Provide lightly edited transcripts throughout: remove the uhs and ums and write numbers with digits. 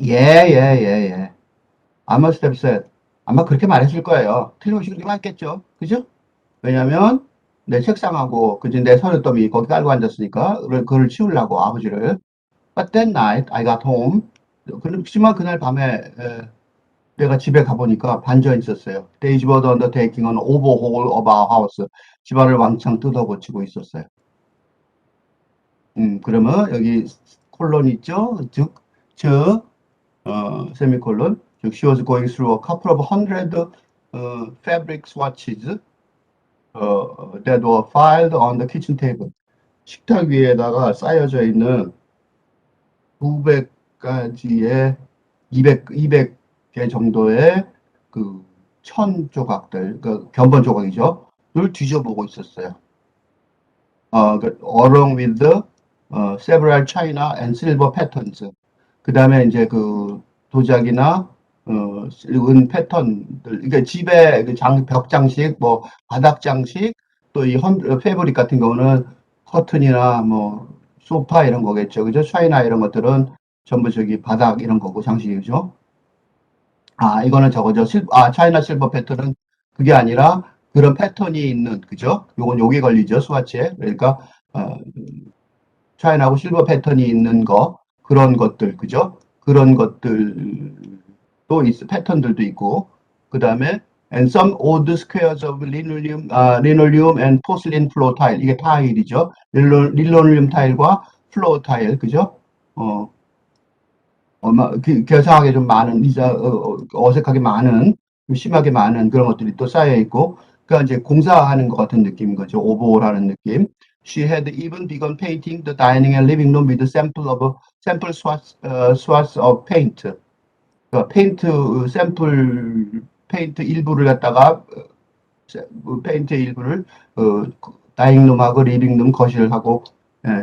예, 예, 예, 예. 아마 스텝셋. 아마 그렇게 말했을 거예요. 틀림없이 그렇게 말했겠죠. 그죠? 왜냐면, 내 책상하고, 그지, 내 서류더미 거기 깔고 앉았으니까, 그걸 치우려고, 아버지를. But that night, I got home. 그렇지만 그날 밤에, 내가 집에 가보니까 반전 있었어요. They were undertaking an overhaul of our house. 집안을 왕창 뜯어고치고 있었어요. 그러면 여기 콜론 있죠? 세미콜론. 즉, she was going through a couple of hundred fabric swatches that were filed on the kitchen table. 식탁 위에다가 쌓여져 있는 900가지의 200개 정도의 그 천 조각들, 그 견본 조각이죠. 를 뒤져보고 있었어요. along with the several china and silver patterns. 그 다음에 이제 그 도자기나 은 패턴들, 그러니까 집에 그 벽 장식, 뭐 바닥 장식, 또 이 패브릭 같은 경우는 커튼이나 뭐 소파 이런 거겠죠, 그죠? 차이나 이런 것들은 전부 저기 바닥 이런 거고 장식이죠. 이거는 저거죠. 차이나 실버 패턴은 그게 아니라 그런 패턴이 있는, 그죠? 요건 여기 걸리죠, 스와치에. 그러니까 어, 차이나하고 실버 패턴이 있는 거, 그런 것들, 그죠? 그런 것들도 패턴들도 있고, 그 다음에 and some odd squares of linoleum and porcelain floor tile. 이게 타일이죠. 릴노리움 타일과 플로어 타일, 그죠? 어, 괴상하게 좀 많은, 어색하게 많은, 좀 심하게 많은 그런 것들이 또 쌓여 있고, 그러니까 이제 공사하는 것 같은 느낌인 거죠. 오버라는 느낌. She had even begun painting the dining and living room with a sample swatch of paint. 그러니까 페인트 일부를 갖다가 페인트 일부를 다이닝룸하고 리빙룸 거실하고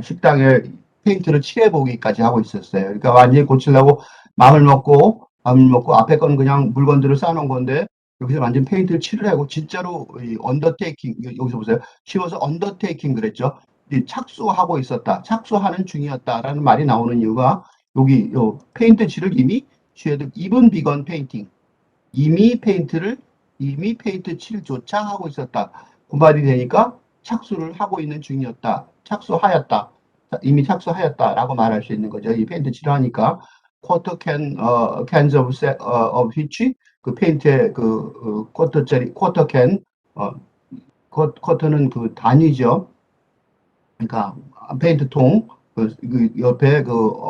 식당에 페인트를 칠해보기까지 하고 있었어요. 그러니까 완전히 고치려고 마음을 먹고 앞에 건 그냥 물건들을 쌓아놓은 건데 여기서 완전 페인트를 칠을 하고 진짜로 이 언더테이킹, 여기서 보세요. 쉬워서 언더테이킹 그랬죠. 착수하고 있었다. 착수하는 중이었다라는 말이 나오는 이유가 여기 요 페인트 칠을 이미 쉬어도 입은 비건 페인팅, 이미 페인트 칠조차 하고 있었다. 그 말이 되니까 착수를 하고 있는 중이었다. 착수하였다. 이미 착수하였다라고 말할 수 있는 거죠. 이 페인트 칠하니까 cans of which 그 페인트의 쿼터 캔, 쿼터는 그 단위죠. 그러니까 페인트 통, 그 옆에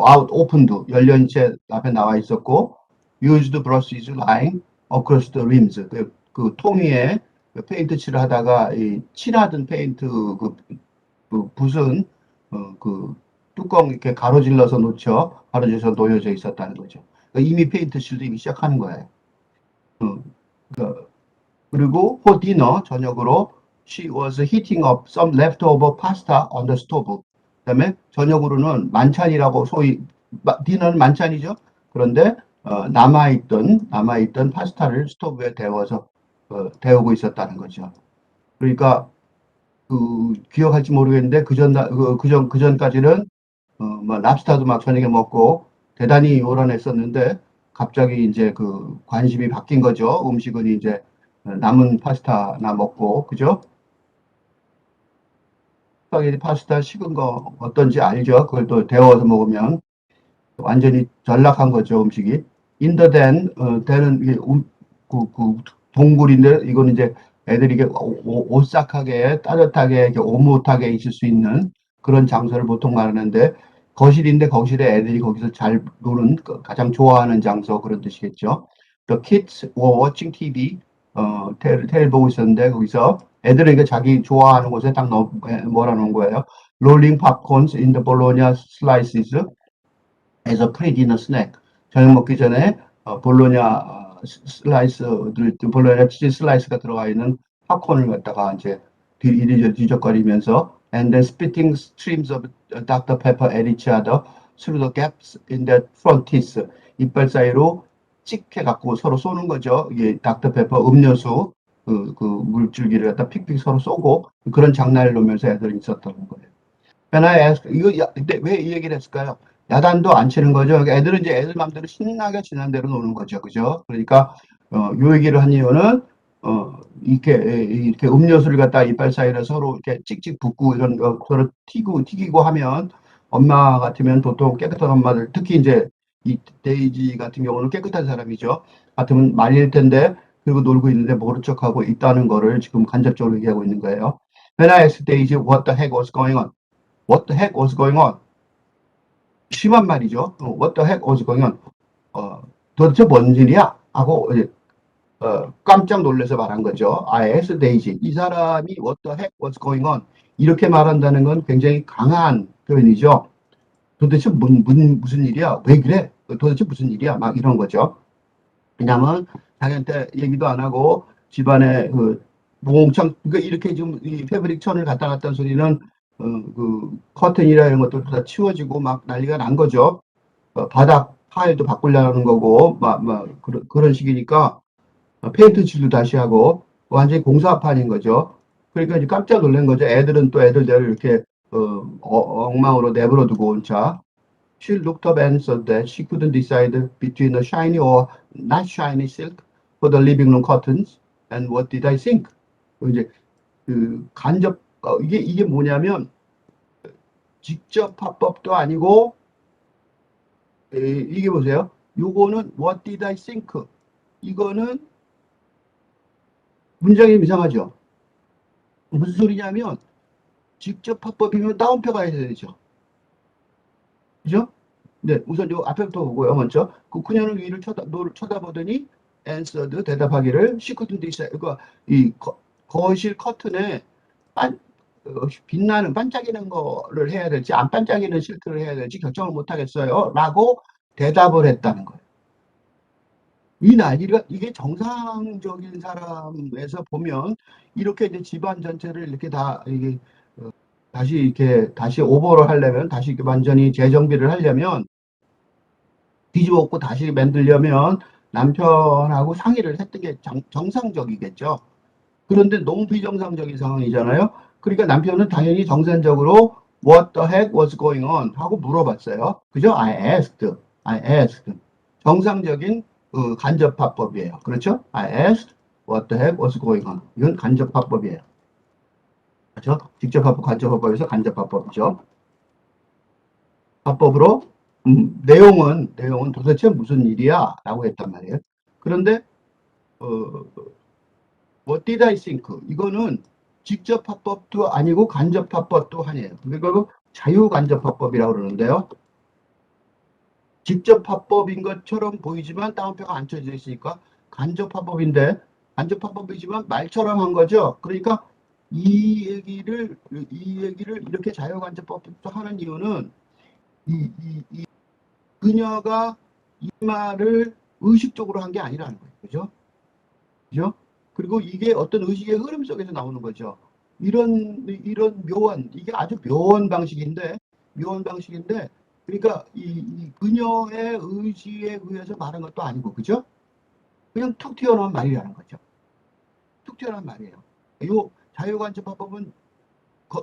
아웃 오픈도 열린 채 앞에 나와 있었고, used brushes lying across the rims. 통 위에 페인트 칠을 하다가 이 칠하던 페인트 붓은 그 뚜껑 이렇게 가로질러서 놓죠. 가로질러서 놓여져 있었다는 거죠. 그러니까 이미 페인트 칠도 이미 시작하는 거예요. 그리고 for dinner 저녁으로 she was heating up some leftover pasta on the stove. 그다음에 저녁으로는 만찬이라고 소위 디너는 만찬이죠. 그런데 남아있던 파스타를 스토브에 데우고 있었다는 거죠. 그러니까 기억할지 모르겠는데 그전까지는 뭐 랍스타도 막 저녁에 먹고 대단히 요란했었는데 갑자기 이제 관심이 바뀐 거죠. 음식은 이제 남은 파스타나 먹고, 그죠? 스파게티 파스타 식은 거 어떤지 알죠? 그걸 또 데워서 먹으면 완전히 전락한 거죠, 음식이. 인더댄, 대는 이게 동굴인데 이거는 이제 애들이 이게 오싹하게 따뜻하게 이렇게 오붓하게 있을 수 있는 그런 장소를 보통 말하는데 거실인데 거실에 애들이 거기서 잘 노는 가장 좋아하는 장소 그런 뜻이겠죠. The kids were watching TV. 텔 보고 있었는데 거기서 애들은 이게 자기 좋아하는 곳에 딱 몰아놓은 거예요. Rolling popcorns in the bologna slices as a pre-dinner snack. 저녁 먹기 전에 볼로냐 볼로냐 치즈 슬라이스가 들어가 있는 팝콘을 갖다가 이제 이리저리 뒤적거리면서 and then spitting streams of Dr. Pepper at each other through the gaps in their front teeth. 이빨 사이로 찍 해갖고 서로 쏘는 거죠. 이게 닥터 페퍼 음료수 물줄기를 갖다 픽픽 서로 쏘고 그런 장난을 놓으면서 애들이 있었던 거예요. And I asked, 근데 왜 이 얘기를 했을까요? 야단도 안 치는 거죠. 그러니까 애들은 이제 애들 마음대로 신나게 지난 대로 노는 거죠. 그죠? 그러니까, 요 얘기를 한 이유는, 이렇게 음료수를 갖다 이빨 사이로 서로 이렇게 찍찍 붓고 이런 거 서로 튀기고 하면 엄마 같으면 보통 깨끗한 엄마들, 특히 이제 이 데이지 같은 경우는 깨끗한 사람이죠. 같으면 말릴 텐데, 그리고 놀고 있는데 모른 척하고 있다는 거를 지금 간접적으로 얘기하고 있는 거예요. When I asked Daisy what the heck was going on, what the heck was going on? 심한 말이죠. What the heck was going on? 어, 도대체 뭔 일이야? 하고 이제, 깜짝 놀라서 말한 거죠. I asked Daisy. 이 사람이 what the heck was going on? 이렇게 말한다는 건 굉장히 강한 표현이죠. 도대체 무슨 일이야? 왜 그래? 도대체 무슨 일이야? 막 이런 거죠. 왜냐면 자기한테 얘기도 안 하고 집안에 그 몽창 그러니까 이렇게 지금 이 패브릭 천을 갔다 갔다 소리는 그 커튼이라 이런 것도 다 치워지고 막 난리가 난 거죠. 바닥 타일도 바꾸려는 거고 막 그런 식이니까 페인트 칠도 다시 하고 완전히 공사판인 거죠. 그러니까 이제 깜짝 놀란 거죠. 애들은 또 애들대로 이렇게 엉망으로 내버려 두고 온 차. She looked up and said that she couldn't decide between a shiny or not shiny silk for the living room curtains. And what did I think? 이제 그 간접 이게 뭐냐면 직접 화법도 아니고 이게 보세요. 요거는 what did I think? 이거는 문장이 이상하죠. 무슨 소리냐면 직접 화법이면 따옴표가 해야 되죠. 그죠? 네, 우선 요 앞에부터 보고요, 먼저. 그 그녀는 위를 쳐다보더니 answered, 대답하기를 she couldn't decide. 그러니까 이 거실 커튼에 반, 빛나는 반짝이는 거를 해야 될지 안 반짝이는 실크를 해야 될지 결정을 못 하겠어요. 라고 대답을 했다는 거예요. 이 난리가 이게 정상적인 사람에서 보면 이렇게 이제 집안 전체를 이렇게 다 이게 다시 이렇게 다시 오버를 하려면 다시 이렇게 완전히 재정비를 하려면 뒤집어 엎고 다시 만들려면 남편하고 상의를 했던 게 정상적이겠죠. 그런데 너무 비정상적인 상황이잖아요. 그러니까 남편은 당연히 정상적으로 What the heck was going on? 하고 물어봤어요. 그죠? I asked. 정상적인 간접화법이에요. 그렇죠? I asked what the heck was going on. 이건 간접화법이에요. 그렇죠? 직접화법, 간접화법에서 간접화법이죠. 화법으로 내용은 도대체 무슨 일이야? 라고 했단 말이에요. 그런데 어, what did I think? 이거는 직접 화법도 아니고 간접 화법도 아니에요. 그리고 자유간접화법이라고 그러는데요. 직접 화법인 것처럼 보이지만 따옴표가 안 쳐져 있으니까 간접 화법인데 간접 화법이지만 말처럼 한 거죠. 그러니까 이 얘기를 이렇게 자유간접법도 하는 이유는 이 그녀가 이 말을 의식적으로 한 게 아니라는 거예요. 그죠? 그죠? 그리고 이게 어떤 의식의 흐름 속에서 나오는 거죠. 이런 이게 아주 묘한 방식인데, 그러니까 이 그녀의 의지에 의해서 말한 것도 아니고, 그죠? 그냥 툭 튀어나온 말이라는 거죠. 툭 튀어나온 말이에요. 이 자유간접화법은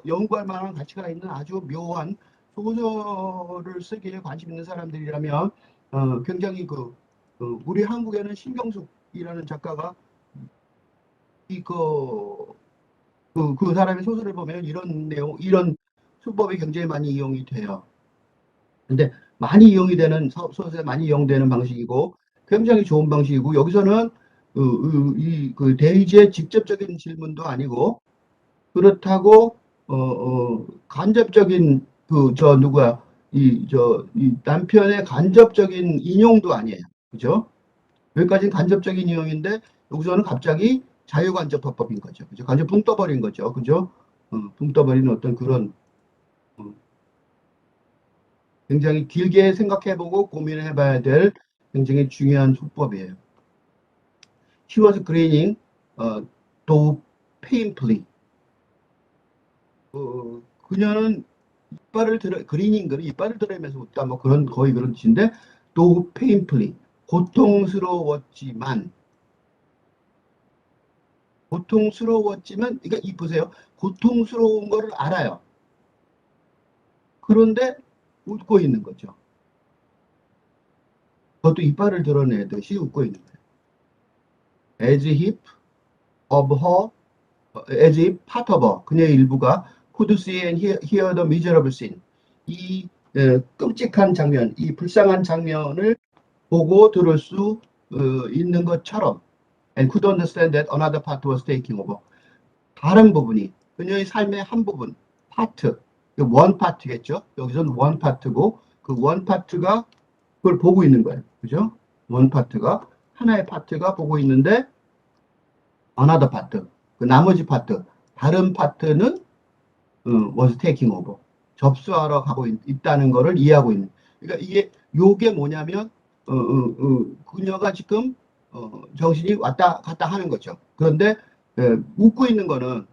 연구할 만한 가치가 있는 아주 묘한 소설을 쓰기에 관심 있는 사람들이라면 굉장히 우리 한국에는 신경숙이라는 작가가 그 사람의 소설을 보면 이런 내용, 이런 수법이 굉장히 많이 이용이 돼요. 근데 많이 이용이 되는 소설에 많이 이용되는 방식이고 굉장히 좋은 방식이고 여기서는 그 데이지의 직접적인 질문도 아니고 그렇다고 간접적인 누구야 이 남편의 간접적인 인용도 아니에요. 그죠? 여기까지는 간접적인 인용인데 여기서는 갑자기 자유간접화법인 거죠. 그죠? 간접 붕 떠버린 거죠. 그죠? 붕 떠버리는 어떤 그런 어, 굉장히 길게 생각해보고 고민해봐야 될 굉장히 중요한 수법이에요. She was grinning, though painfully. 그녀는 이빨을 들으면서 웃다, 뭐 거의 그런 뜻인데, though painfully. 고통스러웠지만, 그러니까 보세요. 고통스러운 거를 알아요. 그런데 웃고 있는 거죠. 그것도 이빨을 드러내듯이 웃고 있는 거예요. As if of her, as if part of her, 그녀의 일부가 could see and hear the miserable scene. 이 끔찍한 장면, 이 불쌍한 장면을 보고 들을 수 있는 것처럼 and could understand that another part was taking over. 다른 부분이 그녀의 삶의 한 부분, 파트, 원 파트겠죠. 여기서는 원 파트고 그 원 파트가 그걸 보고 있는 거예요. 그죠? 원 파트가 하나의 파트가 보고 있는데 another part, 그 나머지 파트, 다른 파트는 was taking over. 접수하러 가고 있다는 것을 이해하고 있는. 그러니까 요게 뭐냐면 그녀가 지금 정신이 왔다 갔다 하는 거죠. 그런데 웃고 있는 거는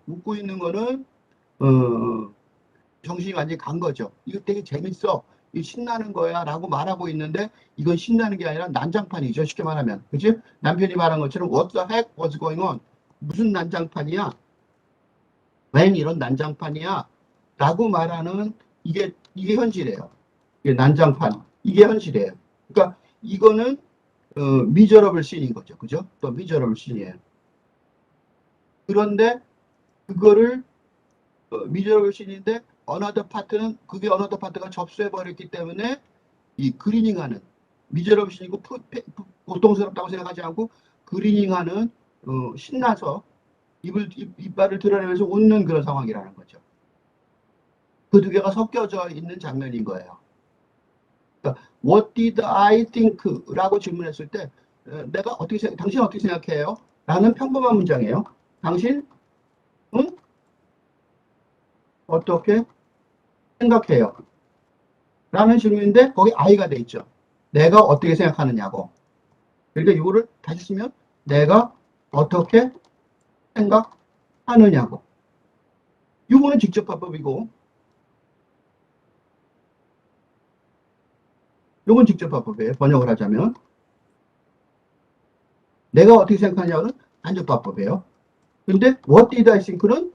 정신이 완전히 간 거죠. 이거 되게 재밌어. 이거 신나는 거야 라고 말하고 있는데 이건 신나는 게 아니라 난장판이죠. 쉽게 말하면. 그치? 남편이 말한 것처럼 What the heck was going on? 무슨 난장판이야? 웬 이런 난장판이야? 라고 말하는 이게 현실이에요. 이게 난장판. 이게 현실이에요. 그러니까 이거는 미저러블 씬인 거죠. 그죠? 또 미저러블 씬이에요. 그런데 그거를 미저러블 씬인데 어너더 파트는 그게 어너더 파트가 접수해 버렸기 때문에 이 그리닝하는 미저러블 씬이고 고통스럽다고 생각하지 않고 그리닝하는 신나서 이빨을 드러내면서 웃는 그런 상황이라는 거죠. 그 두 개가 섞여져 있는 장면인 거예요. 그러니까 What did I think? 라고 질문했을 때 내가 당신 어떻게 생각해요? 라는 평범한 문장이에요. 당신 어떻게 생각해요? 라는 질문인데 거기 I가 돼 있죠. 내가 어떻게 생각하느냐고. 그러니까 이거를 다시 쓰면 내가 어떻게 생각하느냐고. 이거는 직접화법이고 이건 직접화법이에요. 번역을 하자면 내가 어떻게 생각하냐는 간접화법이에요. 근데 what did I think는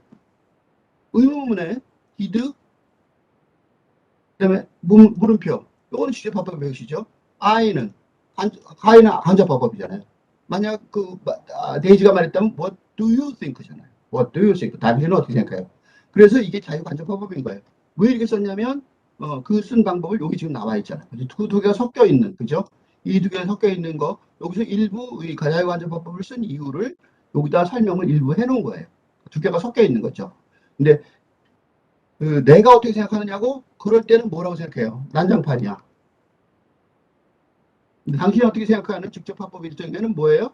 의문문에 did 그다음에 물음표 이거는 직접화법 배우시죠. I는 간접화법이잖아요. 만약 데이지가 말했다면 what do you think잖아요. What do you think? 당신은 어떻게 생각해요? 그래서 이게 자유간접화법인 거예요. 왜 이렇게 썼냐면 그 쓴 방법을 여기 지금 나와 있잖아요. 그 두 개가 섞여 있는, 그죠? 이 두 개가 섞여 있는 거 여기서 일부 이 자유간접화법을 쓴 이유를 여기다 설명을 일부 해놓은 거예요. 두 개가 섞여 있는 거죠. 근데 내가 어떻게 생각하느냐고 그럴 때는 뭐라고 생각해요? 난장판이야. 근데 당신이 어떻게 생각하는 직접화법일 경우에는 뭐예요?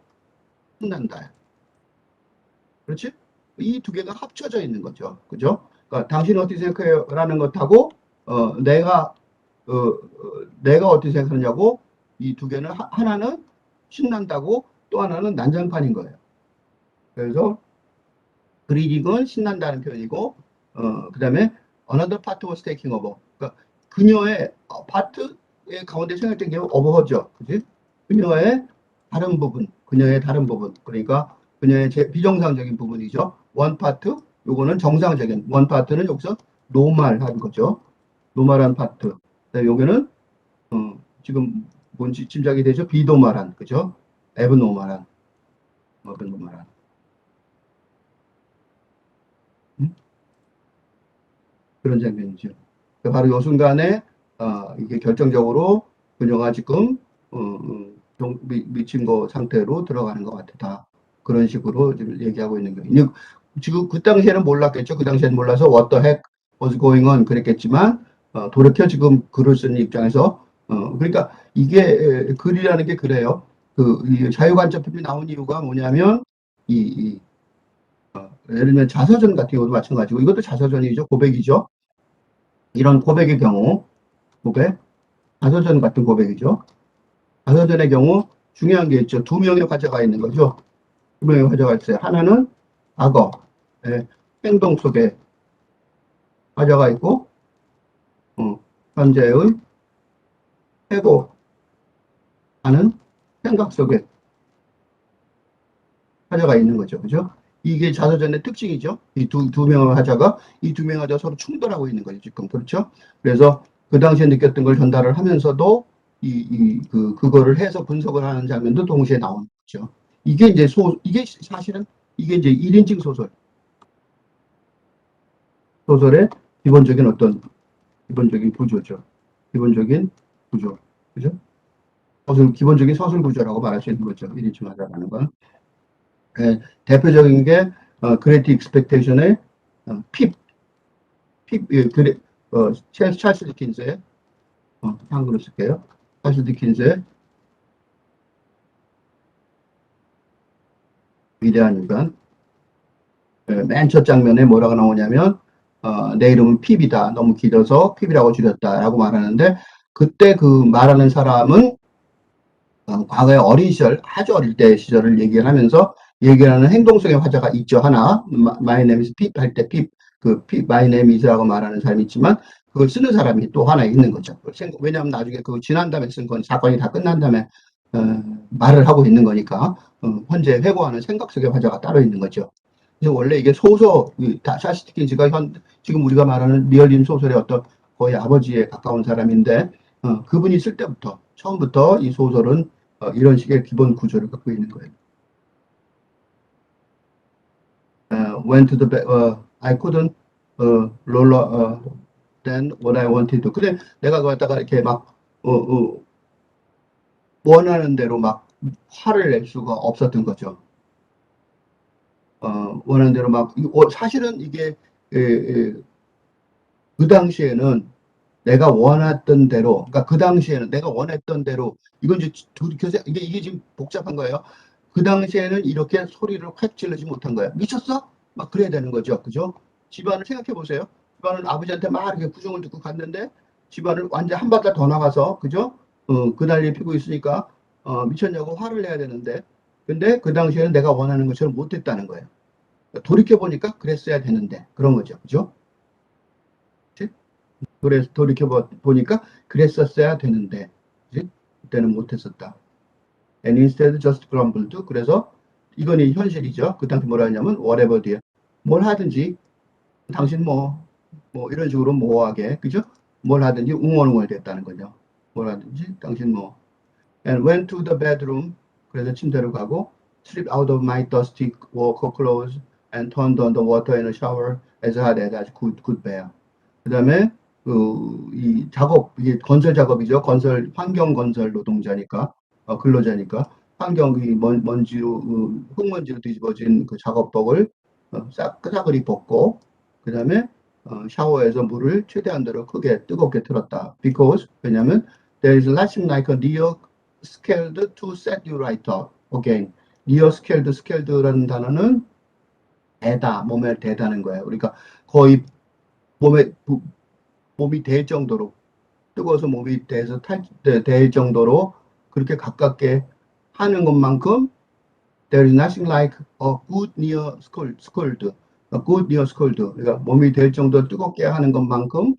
신난다. 그렇지? 이 두 개가 합쳐져 있는 거죠. 그죠? 그러니까 당신이 어떻게 생각해요? 라는 것하고 내가 어떻게 생각하느냐고 이 두 개는 하나는 신난다고 또 하나는 난장판인 거예요. 그래서 그리딩은 신난다는 표현이고 그 다음에 another part was taking over. 그러니까 그녀의 파트의 가운데 생각된 게 over죠. 그지? 그녀의 다른 부분. 그러니까 그녀의 비정상적인 부분이죠. 원 파트, 요거는 정상적인, 원 파트는 여기서 노멀한 거죠. 노멀한 파트. 여기는 지금 뭔지 짐작이 되죠? 비노멀한, 그죠? 에브노멀한. 그런 장면이죠. 바로 이 순간에 이게 결정적으로 그녀가 지금 미친 거 상태로 들어가는 것 같다. 그런 식으로 지금 얘기하고 있는 거예요. 지금 그 당시에는 몰랐겠죠. 그 당시에는 몰라서 what the heck was going on 그랬겠지만 돌이켜 지금 글을 쓰는 입장에서 그러니까 이게 글이라는 게 그래요. 이 자유관점법이 나온 이유가 뭐냐면 예를 들면 자서전 같은 경우도 마찬가지고 이것도 자서전이죠. 고백이죠. 이런 고백의 경우 자서전 같은 고백이죠. 자서전의 경우 중요한 게 있죠. 두 명의 화자가 있는 거죠. 두 명의 화자가 있어요. 하나는 과거의 행동 속에 화자가 있고 현재의 해고하는 생각 속에 화자가 있는 거죠. 그죠? 이게 자서전의 특징이죠. 이 두 명의 화자가 서로 충돌하고 있는 거죠. 지금. 그렇죠? 그래서 그 당시에 느꼈던 걸 전달을 하면서도 그거를 해서 분석을 하는 장면도 동시에 나오는 거죠. 이게 이제 이게 사실은 이게 이제 1인칭 소설의 기본적인 기본적인 구조죠. 기본적인 구조. 그죠? 기본적인 서술 구조라고 말할 수 있는 거죠. 1인칭 하자라는 건. 예, 대표적인 게, 그레이트 익스펙테이션의 핍, 핍, 찰스 디킨스의, 한글로 쓸게요. 찰스 디킨스의 위대한 인간. 맨 첫 장면에 뭐라고 나오냐면, 내 이름은 핍이다. 너무 길어서 핍이라고 줄였다라고 말하는데, 그때 그 말하는 사람은 과거의 어린 시절, 아주 어릴 때 시절을 얘기를 하면서 얘기하는 행동성의 화자가 있죠. 하나, My name is Pip 할 때 Pip, My name is라고 말하는 사람이 있지만 그걸 쓰는 사람이 또 하나 있는 거죠. 왜냐하면 나중에 그 지난 다음에 쓴 건 사건이 다 끝난 다음에 말을 하고 있는 거니까 현재 회고하는 생각 속의 화자가 따로 있는 거죠. 그래서 원래 이게 샤시 디킨스가 지금 우리가 말하는 리얼림 소설의 어떤 거의 아버지에 가까운 사람인데 그분이 쓸 때부터 처음부터 이 소설은 이런 식의 기본 구조를 갖고 있는 거예요. Went to the I couldn't roll than what I wanted to. 근데 내가 그거 갖다가 이렇게 막 원하는 대로 막 화를 낼 수가 없었던 거죠. 원하는 대로 막 사실은 이게 그 당시에는 내가 원했던 대로, 그러니까 그 당시에는 내가 원했던 대로, 이건 이제 돌이켜서 이게 지금 복잡한 거예요. 그 당시에는 이렇게 소리를 확 지르지 못한 거예요. 미쳤어? 막 그래야 되는 거죠. 그죠? 집안을 생각해 보세요. 집안은 아버지한테 막 이렇게 구정을 듣고 갔는데 집안을 완전 한 바퀴 더 나가서, 그죠? 그 난리에 피고 있으니까, 미쳤냐고 화를 내야 되는데, 근데 그 당시에는 내가 원하는 것처럼 못했다는 거예요. 돌이켜 보니까 그랬어야 되는데, 그런 거죠. 그죠? 그래서 돌이켜 보니까 그랬었어야 되는데, 그치? 그때는 못했었다. And instead just grumbled. 그래서 이건 현실이죠. 그 당시 뭐라 하냐면 whatever 뒤에 뭘 하든지 당신 뭐 이런 식으로 모호하게, 그죠? 뭘 하든지 웅얼웅얼 됐다는 거죠. 뭘 하든지 당신 and went to the bedroom. 그래서 침대로 가고 slip out of my dusty work clothes and turned on the water in a shower as hard as I could bear. 그 다음에 이 작업, 이게 건설 작업이죠. 환경 건설 노동자니까, 근로자니까, 먼지로, 흙먼지로 뒤집어진 그 작업복을 싸그리 벗고, 그 다음에 샤워해서 물을 최대한대로 크게 뜨겁게 틀었다. Because, 왜냐면, there is nothing like a near scaled to set you right up again. near scaled라는 단어는 몸에 대다는 거예요. 그러니까 거의 몸이 될 정도로, 뜨거워서 몸이 될 정도로 그렇게 가깝게 하는 것만큼 there is nothing like a good near scald. A good near scald. 그러니까 몸이 될 정도로 뜨겁게 하는 것만큼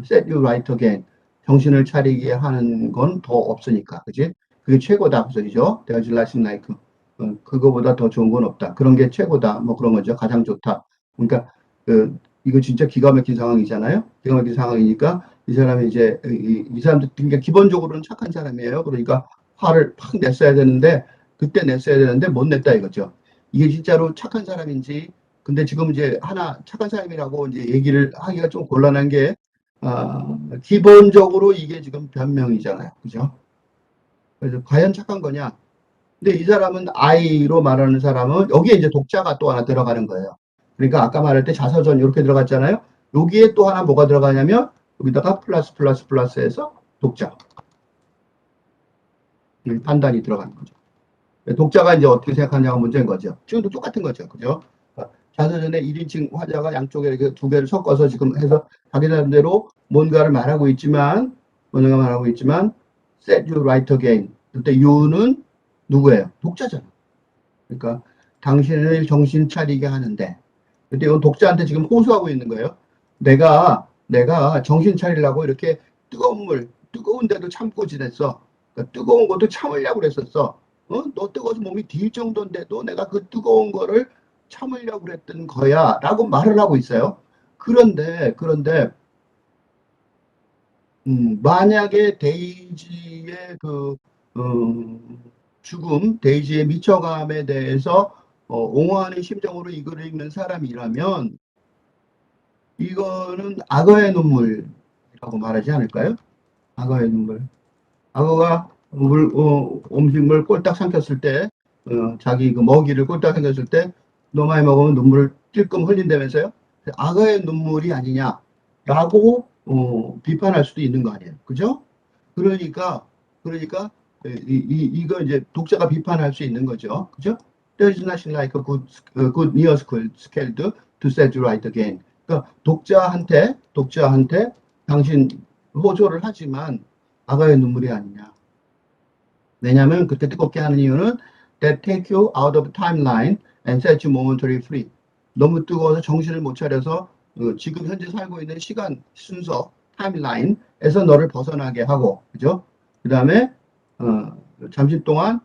set you right again. 정신을 차리게 하는 건 더 없으니까. 그지? 그게 최고다. 그 소리죠. There is nothing like. 그거보다 더 좋은 건 없다. 그런 게 최고다. 뭐 그런 거죠. 가장 좋다. 그러니까 이거 진짜 기가 막힌 상황이잖아요. 기가 막힌 상황이니까 이 사람이 이제 이 사람들 그러니까 기본적으로는 착한 사람이에요. 그러니까 화를 팍 냈어야 되는데 그때 냈어야 되는데 못 냈다 이거죠. 이게 진짜로 착한 사람인지 근데 지금 이제 하나 착한 사람이라고 이제 얘기를 하기가 좀 곤란한 게 기본적으로 이게 지금 변명이잖아요. 그죠? 그래서 과연 착한 거냐? 근데 이 사람은 I로 말하는 사람은 여기에 이제 독자가 또 하나 들어가는 거예요. 그러니까 아까 말할 때 자서전 이렇게 들어갔잖아요. 여기에 또 하나 뭐가 들어가냐면 여기다가 플러스해서 독자. 판단이 들어가는 거죠. 독자가 이제 어떻게 생각하냐가 문제인 거죠. 지금도 똑같은 거죠. 그죠? 자서전에 1인칭 화자가 양쪽에 이렇게 두 개를 섞어서 지금 해서 자기 나름대로 뭔가를 말하고 있지만 set you right again. 그때 you는 누구예요? 독자잖아. 그러니까 당신을 정신 차리게 하는데 근데 이건 독자한테 지금 호소하고 있는 거예요. 내가 정신 차리려고 이렇게 뜨거운데도 참고 지냈어. 그러니까 뜨거운 것도 참으려고 그랬었어. 너 뜨거워서 몸이 딜 정도인데도 내가 그 뜨거운 거를 참으려고 그랬던 거야. 라고 말을 하고 있어요. 그런데 만약에 데이지의 그, 죽음, 데이지의 미쳐감에 대해서 옹호하는 심정으로 이 글을 읽는 사람이라면 이거는 악어의 눈물이라고 말하지 않을까요? 악어의 눈물. 악어가 음식물 꼴딱 삼켰을 때, 자기 그 먹이를 꼴딱 삼켰을 때, 너무 많이 먹으면 눈물을 찔끔 흘린다면서요? 악어의 눈물이 아니냐라고 비판할 수도 있는 거 아니에요. 그죠? 그러니까, 그러니까, 이거 이제 독자가 비판할 수 있는 거죠. 그죠? There is nothing like a good news scaled to set you right again. 그러니까 독자한테 당신 호소를 하지만 악어의 눈물이 아니냐. 왜냐하면 그때 뜨겁게 하는 이유는 that take you out of timeline and set you momentarily free. 너무 뜨거워서 정신을 못 차려서 지금 현재 살고 있는 시간 순서 타임라인에서 너를 벗어나게 하고, 그죠? 그 다음에 잠시 동안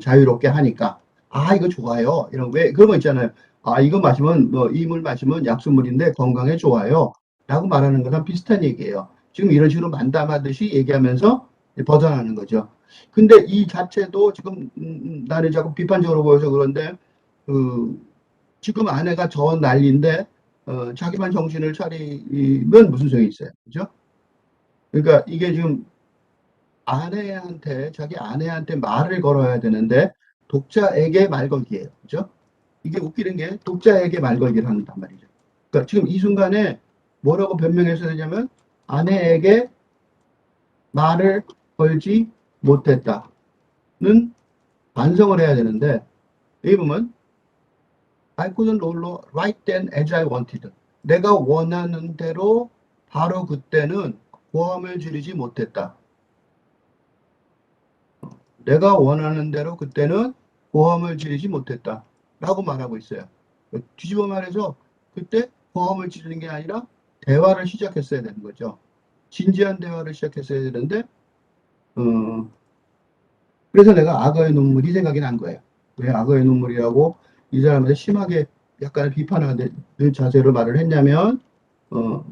자유롭게 하니까 아 이거 좋아요. 이런 왜 그런 거 있잖아요. 아 이거 마시면 뭐 이 물 마시면 약수물인데 건강에 좋아요.라고 말하는 거랑 비슷한 얘기예요. 지금 이런 식으로 만담하듯이 얘기하면서 벗어나는 거죠. 근데 이 자체도 지금 나는 자꾸 비판적으로 보여서 그런데 그 지금 아내가 저 난리인데 자기만 정신을 차리면 무슨 소용이 있어요, 그죠? 그러니까 이게 지금 자기 아내한테 말을 걸어야 되는데 독자에게 말 걸기예요, 그죠? 이게 웃기는 게 독자에게 말 걸기를 한단 말이죠. 그러니까 지금 이 순간에 뭐라고 변명했어야 되냐면 아내에게 말을 걸지 못했다는 반성을 해야 되는데 여기 보면 I couldn't roll right then as I wanted. 내가 원하는 대로 바로 그때는 고함을 지르지 못했다. 내가 원하는 대로 그때는 고함을 지르지 못했다. 라고 말하고 있어요. 뒤집어 말해서 그때 고함을 지르는 게 아니라 대화를 시작했어야 되는 거죠. 진지한 대화를 시작했어야 되는데 어, 그래서 내가 악어의 눈물이 생각이 난 거예요. 왜 악어의 눈물이라고 이 사람한테 심하게 약간의 비판하는 자세로 말을 했냐면 어,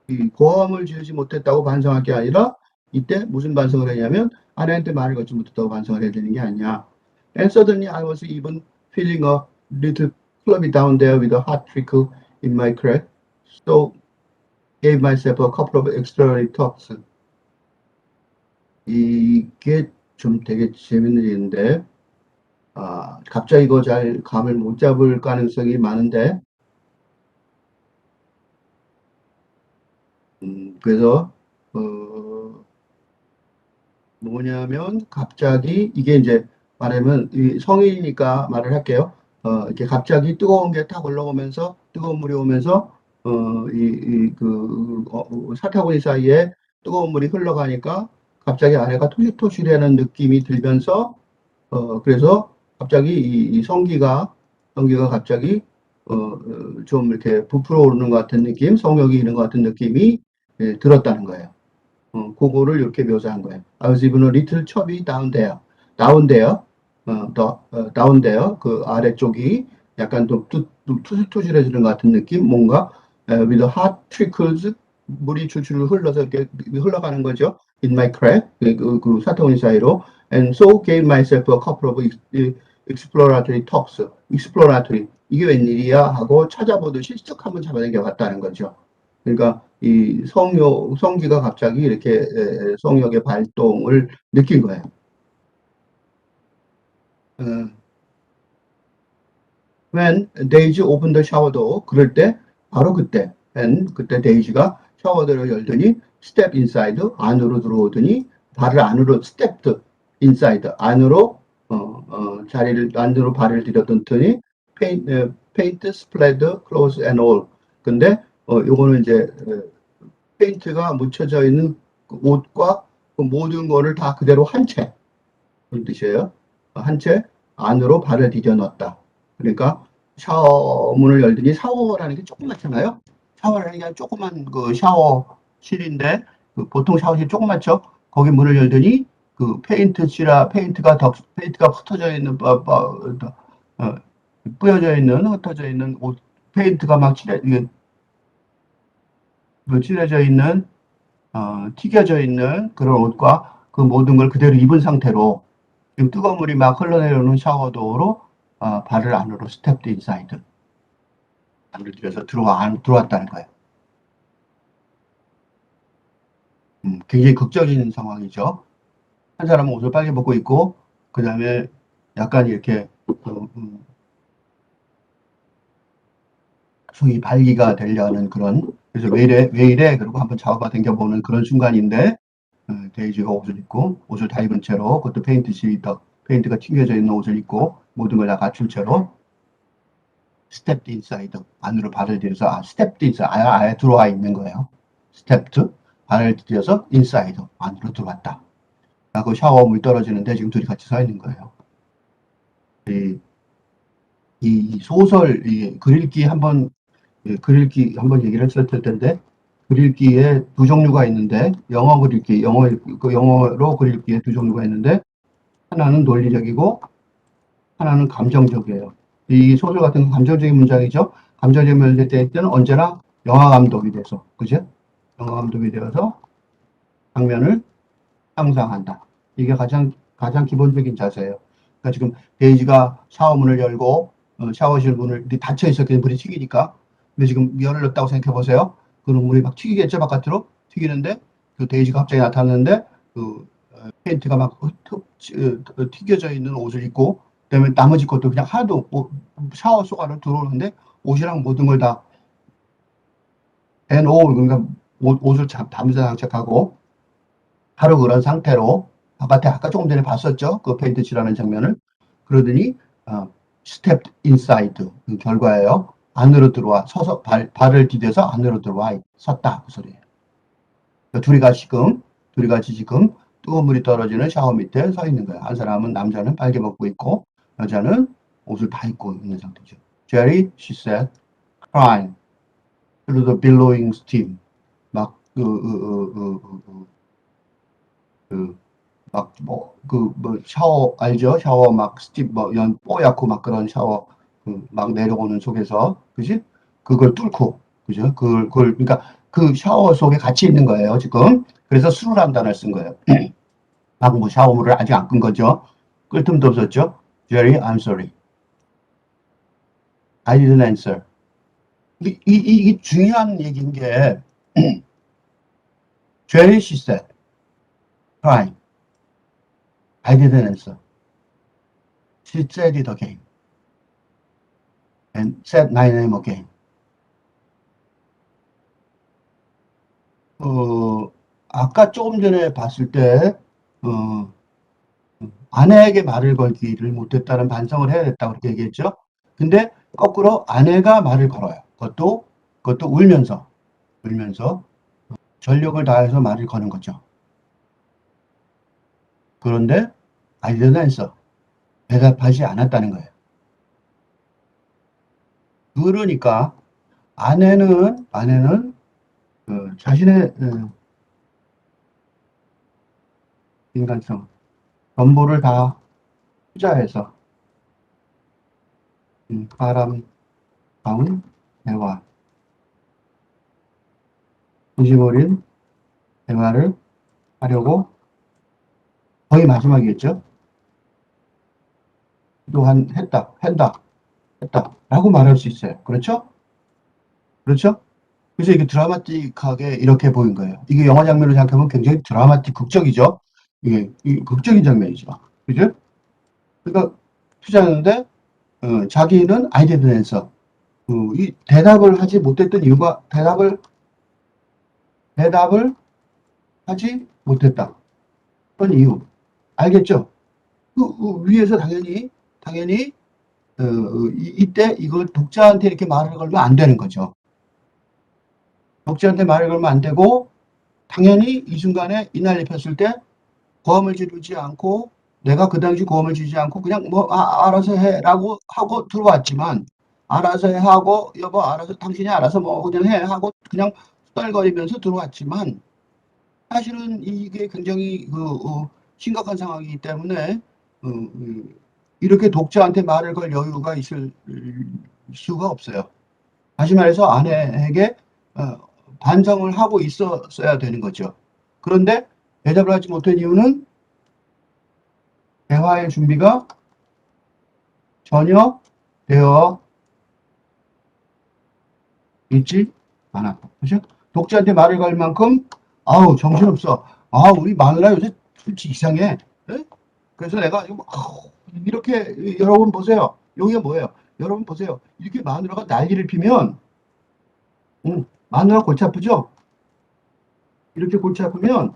이 고함을 지르지 못했다고 반성할 게 아니라 이때 무슨 반성을 했냐면 아내한테 말을 걸지 못했다고 반성을 해야 되는 게 아니야. And suddenly I was even feeling a little clumsy down there with a hot trickle in my crack. So gave myself a couple of extraordinary talks. 이게 좀 되게 재밌는 일인데 갑자기 이거 잘 감을 못 잡을 가능성이 많은데 그래서 뭐냐면 갑자기 이게 이제 말하면 성인이니까 말을 할게요. 이렇게 갑자기 뜨거운 게 탁 올라오면서 뜨거운 물이 오면서 사타구니 사이에 뜨거운 물이 흘러가니까 갑자기 아내가 토실토실하는 느낌이 들면서 그래서 갑자기 이 성기가 갑자기 좀 이렇게 부풀어 오르는 것 같은 느낌, 성욕이 있는 것 같은 느낌이 들었다는 거예요. 그거를 이렇게 묘사한 거예요. I was even a little chubby down there. down there, down there, 그 아래쪽이 약간 좀 투실투실해지는 것 같은 느낌, 뭔가 with hot trickles, 물이 줄줄 흘러서 이렇게 흘러가는 거죠. In my crack, 그 사타구니 사이로. And so gave myself a couple of exploratory talks. exploratory, 이게 웬일이야 하고 찾아보듯이 쓱 한번 잡아당겨 봤다는 거죠. 그러니까 이 성기가 갑자기 이렇게 성욕의 발동을 느낀 거예요. 어, when Daisy opened the shower door, 그럴 때 바로 그때 그때 데이지가 샤워도를 열더니 step inside 안으로 들어오더니 발을 안으로 stepped inside 안으로 자리를 안으로 발을 들여뒀더니 paint splattered clothes and all. 근데 요거는 이제 페인트가 묻혀져 있는 그 옷과 그 모든 거를 다 그대로 한 채, 그런 뜻이에요. 한 채 안으로 발을 디뎌 넣었다. 그러니까 샤워 문을 열더니 샤워라는 게 조그맣잖아요. 샤워라는 게 조그만 그 샤워실인데 그 보통 샤워실 조그맣죠. 거기 문을 열더니 그 페인트가 흩어져 있는 뿌여져 있는 흩어져 있는 옷 페인트가 막 칠해져 있는 튀겨져 있는 그런 옷과 그 모든 걸 그대로 입은 상태로 지금 뜨거운 물이 막 흘러내려오는 샤워도어로 발을 안으로 스텝드 인사이드 안으로 들여서 들어왔다는 거예요. 굉장히 극적인 상황이죠. 한 사람은 옷을 빨개 벗고 있고 그 다음에 약간 이렇게 소위 발기가 되려는 그런 그래서 왜 이래 그리고 한번 잡아 당겨보는 그런 순간인데 데이지가 옷을 입고 옷을 다 입은 채로 그것도 페인트가 튕겨져 있는 옷을 입고 모든 걸 다 갖춘 채로 스텝드 인사이드 안으로 발을 들여서 스텝드 인사이드 아예 들어와 있는 거예요. 스텝드 발을 들여서 인사이드 안으로 들어왔다. 라고 샤워 물 떨어지는데 지금 둘이 같이 서 있는 거예요. 이 소설 글읽기 한번 얘기를 했을 텐데 글읽기에 두 종류가 있는데 영어 글읽기 영어로 글읽기에 두 종류가 있는데 하나는 논리적이고 하나는 감정적이에요. 이 소설 같은 감정적인 문장이죠. 감정적인 문장일 때는 언제나 영화 감독이 돼서 그죠? 영화 감독이 되어서 장면을 상상한다. 이게 가장 기본적인 자세예요. 그러니까 지금 데이지가 샤워문을 열고 샤워실 문을 닫혀 있었기 때문에 물이 튀기니까 근데 지금 열을 넣었다고 생각해 보세요. 그럼 물이 막 튀기겠죠 바깥으로 튀기는데 그 데이지가 갑자기 나타났는데 그 페인트가 막 튀겨져 있는 옷을 입고 그다음에 나머지 것도 그냥 하나도 없고 샤워 속 안으로 들어오는데 옷이랑 모든 걸 다 NO 그러니까 옷을 담자 장착하고 바로 그런 상태로 바깥에 아까 조금 전에 봤었죠. 그 페인트 칠하는 장면을. 그러더니 스텝 인사이드 그 결과예요. 안으로 들어와 서서 발을 디뎌서 안으로 들어와 섰다 그 소리예요. 그러니까 둘이 같이 지금 뜨거운 물이 떨어지는 샤워 밑에 서 있는 거예요. 한 사람은 남자는 빨개 벗고 있고 여자는 옷을 다 입고 있는 상태죠. Jerry, she said, crying through the billowing steam. 막 샤워 알죠? 샤워 막 스팀 뽀얗고 막 그런 샤워 막 내려오는 속에서 그지? 그걸 뚫고 그죠? 그걸 그러니까 그 샤워 속에 같이 있는 거예요 지금. 그래서 수루란 단어를 쓴 거예요. 막 뭐 샤워물을 아직 안 끈 거죠. 끌 틈도 없었죠. Jerry, I'm sorry. I didn't answer. 이 중요한 얘기인 게 Jerry, she said, crying. I didn't answer. She said it again. And said my name again. 아까 조금 전에 봤을 때, 아내에게 말을 걸기를 못했다는 반성을 해야 됐다고 그렇게 얘기했죠. 근데 거꾸로 아내가 말을 걸어요. 그것도 울면서 전력을 다해서 말을 거는 거죠. 그런데 I didn't answer. 대답하지 않았다는 거예요. 그러니까 아내는 자신의 인간성, 전부를 다 투자해서 아름다운 대화, 진심 어린 대화를 하려고 거의 마지막이겠죠. 또한 했다 라고 말할 수 있어요. 그렇죠? 그래서 이게 드라마틱하게 이렇게 보인 거예요. 이게 영화 장면으로 생각하면 굉장히 극적이죠. 이게 극적인 장면이죠. 그죠? 그러니까 투자하는데 자기는 아이디어에 대해서 이 대답을 하지 못했던 이유가 대답을 하지 못했다. 그런 이유 알겠죠? 위에서 당연히 이때 이걸 독자한테 이렇게 말을 걸면 안 되는 거죠. 독자한테 말을 걸면 안 되고 당연히 이 순간에 이 난립했을 때 고함을 지르지 않고 내가 그 당시 고함을 지르지 않고 그냥 알아서 해라고 하고 들어왔지만 알아서 해 하고 여보 알아서 당신이 알아서 그냥 해 하고 그냥 수달거리면서 들어왔지만 사실은 이게 굉장히 심각한 상황이기 때문에 이렇게 독자한테 말을 걸 여유가 있을 수가 없어요. 다시 말해서 아내에게 반성을 하고 있었어야 되는 거죠. 그런데 대답을 하지 못한 이유는 대화의 준비가 전혀 되어 있지 않았다. 그죠? 독자한테 말을 걸 만큼, 아우, 정신없어. 아, 우리 마누라 요새 솔직히 이상해. 에? 그래서 내가, 이렇게, 여러분 보세요. 여기가 뭐예요? 여러분 보세요. 이렇게 마누라가 난리를 피면, 마누라 골치 아프죠? 이렇게 골치 아프면,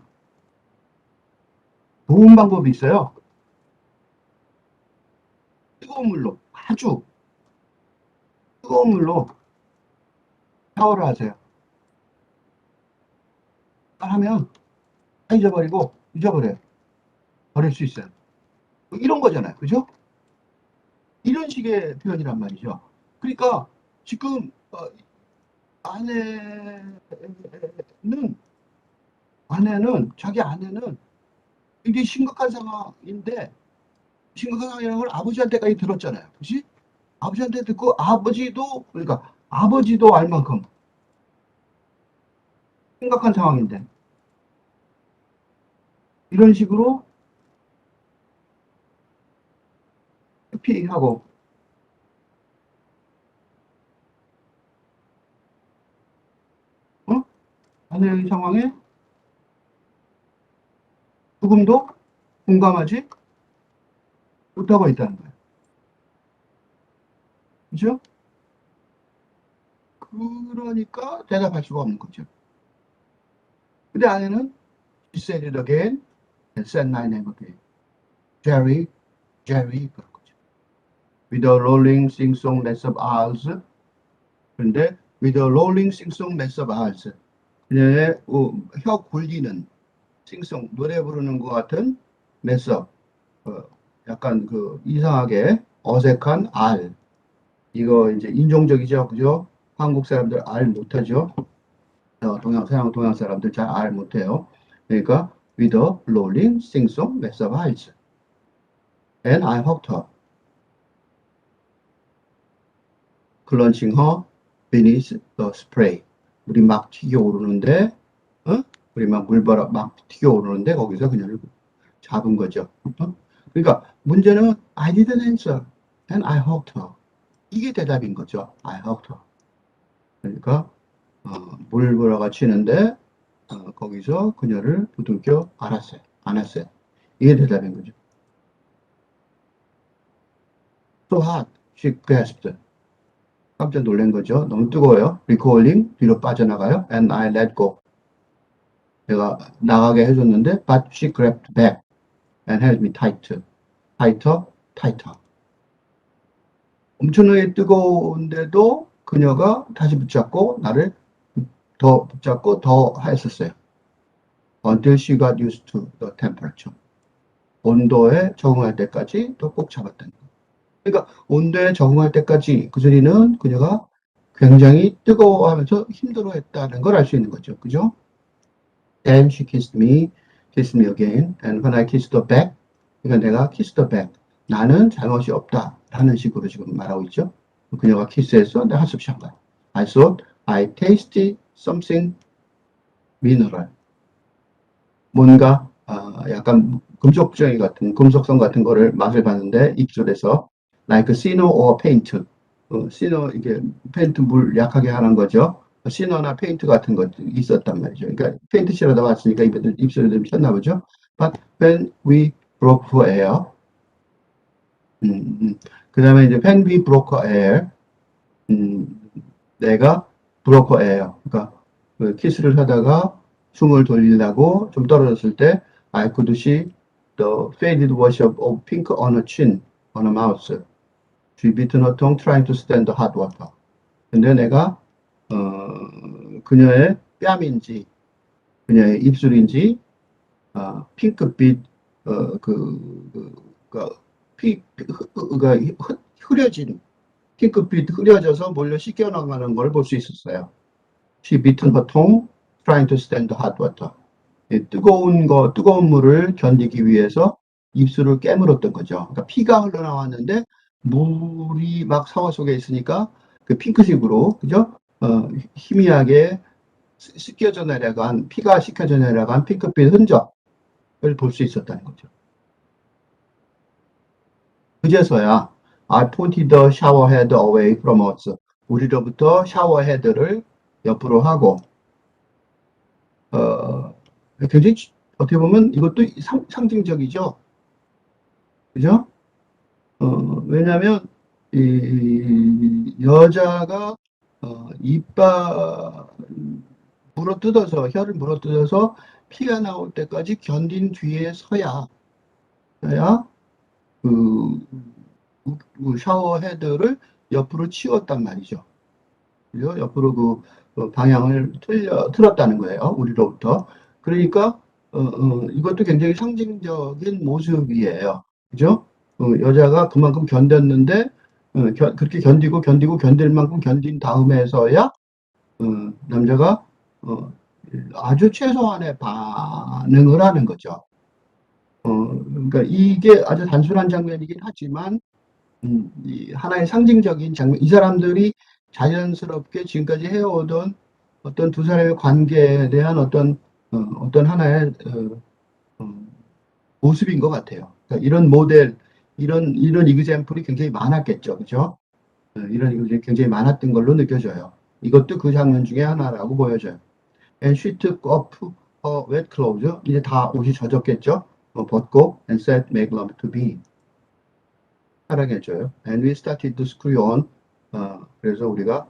좋은 방법이 있어요. 뜨거운 물로, 아주 뜨거운 물로 샤워를 하세요. 하면, 다 잊어버려요. 버릴 수 있어요. 이런 거잖아요. 그죠? 이런 식의 표현이란 말이죠. 그러니까 지금 자기 아내는 굉장히 심각한 상황인데 심각한 상황이라는 걸 아버지한테까지 들었잖아요. 그렇지? 아버지한테 듣고 그러니까 아버지도 알 만큼 심각한 상황인데 이런 식으로 회피하고 어? 아내의 상황에 조금도 공감하지 못하고 있다는 거예요. 그죠? 그러니까 대답할 수가 없는 거죠. 근데 아내는 she said it again and said my name again. Jerry, Jerry 그런 거죠. With a rolling sing-song mess of ours. 그런데 with a rolling sing-song mess of ours. 그녀의 혀 굴리는 싱송 노래 부르는 것 같은 mess up. 약간 그 이상하게 어색한 R. 이거 이제 인종적이죠, 그죠? 한국 사람들 R 못하죠. 서양 동양 사람들 잘 R 못해요. 그러니까 with a rolling sing-song mess of eyes. And I hugged her, clenching her beneath the spray. 물이 막 튀겨오르는데, 물이 막 물바람 막 튀겨오르는데 거기서 그녀를 잡은 거죠. 그러니까 문제는 I didn't answer and I hugged her. 이게 대답인 거죠. I hugged her. 그러니까 물보라가 치는데 거기서 그녀를 부둥켜 안았어요. 이게 대답인 거죠. So hot, she gasped. 깜짝 놀란 거죠. 너무 뜨거워요. Recoiling, 뒤로 빠져나가요. And I let go. 내가 나가게 해줬는데, but she grabbed back and held me tight. tighter, tighter. 엄청나게 뜨거운데도 그녀가 다시 붙잡고 나를 더 붙잡고 더 했었어요. Until she got used to the temperature. 온도에 적응할 때까지 또 꼭 잡았다는 거. 그러니까 온도에 적응할 때까지 그 소리는 그녀가 굉장히 뜨거워하면서 힘들어했다는 걸 알 수 있는 거죠. 그죠? Then she kissed me again. And when I kissed her back, 그러니까 내가 kissed her back. 나는 잘못이 없다. 라는 식으로 지금 말하고 있죠. 그녀가 키스해서 내가 한숨 쉬한 거야. I thought I tasted something mineral. 뭔가 약간 금속성 같은 거를 맛을 봤는데 입술에서 like cyano or paint. cyano 이게 페인트 물 약하게 하는 거죠. 시너나 페인트 같은 것들이 있었단 말이죠. 그러니까 페인트 칠하다 왔으니까 입술에 좀 쳤나 보죠. But when we broke for air, 그 다음에 이제 when we broke air, 내가 broke air, 그러니까 그 키스를 하다가 숨을 돌리려고 좀 떨어졌을 때 I could see the faded wash of pink on her chin, on her mouth. She bit her tongue trying to stand the hot water. 근데 내가 그녀의 뺨인지 그녀의 입술인지 핑크빛 흐려진 핑크빛 흐려져서 몰려 씻겨나가는 걸 볼 수 있었어요. She bitten her tongue trying to stand the hot water. 뜨거운 물을 견디기 위해서 입술을 깨물었던 거죠. 그러니까 피가 흘러나왔는데 물이 막 상어 속에 있으니까 그 핑크색으로 그죠? 희미하게 씻겨져 내려간, 피가 씻겨져 내려간 핑크빛 흔적을 볼 수 있었다는 거죠. 그제서야 I pointed the shower head away from us. 우리로부터 샤워 헤드를 옆으로 하고 굉장히 어떻게 보면 이것도 상징적이죠. 그죠? 왜냐하면 이 여자가 이빨 물어뜯어서 혀를 물어뜯어서 피가 나올 때까지 견딘 뒤에 서야 그, 그 샤워 헤드를 옆으로 치웠단 말이죠. 그죠? 옆으로 방향을 틀었다는 거예요. 우리로부터. 그러니까 이것도 굉장히 상징적인 모습이에요. 그죠? 여자가 그만큼 견뎠는데 그렇게 견디고 견딜 만큼 견딘 다음에서야 남자가 아주 최소한의 반응을 하는 거죠. 그러니까 이게 아주 단순한 장면이긴 하지만 이 하나의 상징적인 장면, 이 사람들이 자연스럽게 지금까지 해오던 어떤 두 사람의 관계에 대한 어떤 하나의 모습인 것 같아요. 그러니까 이런 모델, 이런 이그젬플이 굉장히 많았겠죠, 그죠? 이런 이그젬플이 굉장히 많았던 걸로 느껴져요. 이것도 그 장면 중에 하나라고 보여져요. And she took off her wet clothes. 이제 다 옷이 젖었겠죠? 벗고 and said, "Make love to me." 사랑해줘요. And we started to screw on. 그래서 우리가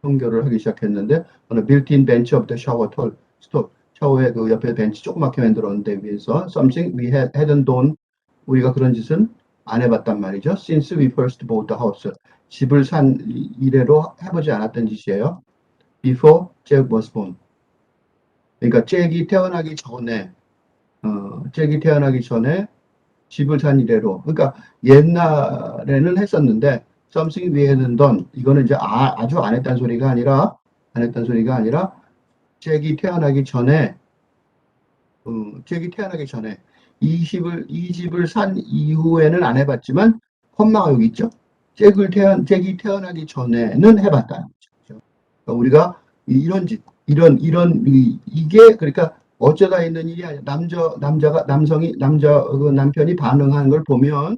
성교를 하기 시작했는데 on a built-in bench of the shower stall. 샤워의 그 옆에 벤치 조그맣게 만들었는데 위에서 something we hadn't done. 우리가 그런 짓은 안 해봤단 말이죠. Since we first bought the house. 집을 산 이래로 해보지 않았던 짓이에요. Before Jack was born. 그러니까 잭이 태어나기 전에 잭이 태어나기 전에 집을 산 이래로. 그러니까 옛날에는 했었는데 something we hadn't done. 이거는 이제 아주 안 했다는 소리가 아니라 잭이 태어나기 전에 이 집을 산 이후에는 안 해봤지만 콤마가 여기 있죠. 잭이 태어나기 전에는 해봤다는 거죠. 그러니까 우리가 이런 짓, 이게 그러니까 어쩌다 있는 일이 아니라 남편이 반응하는 걸 보면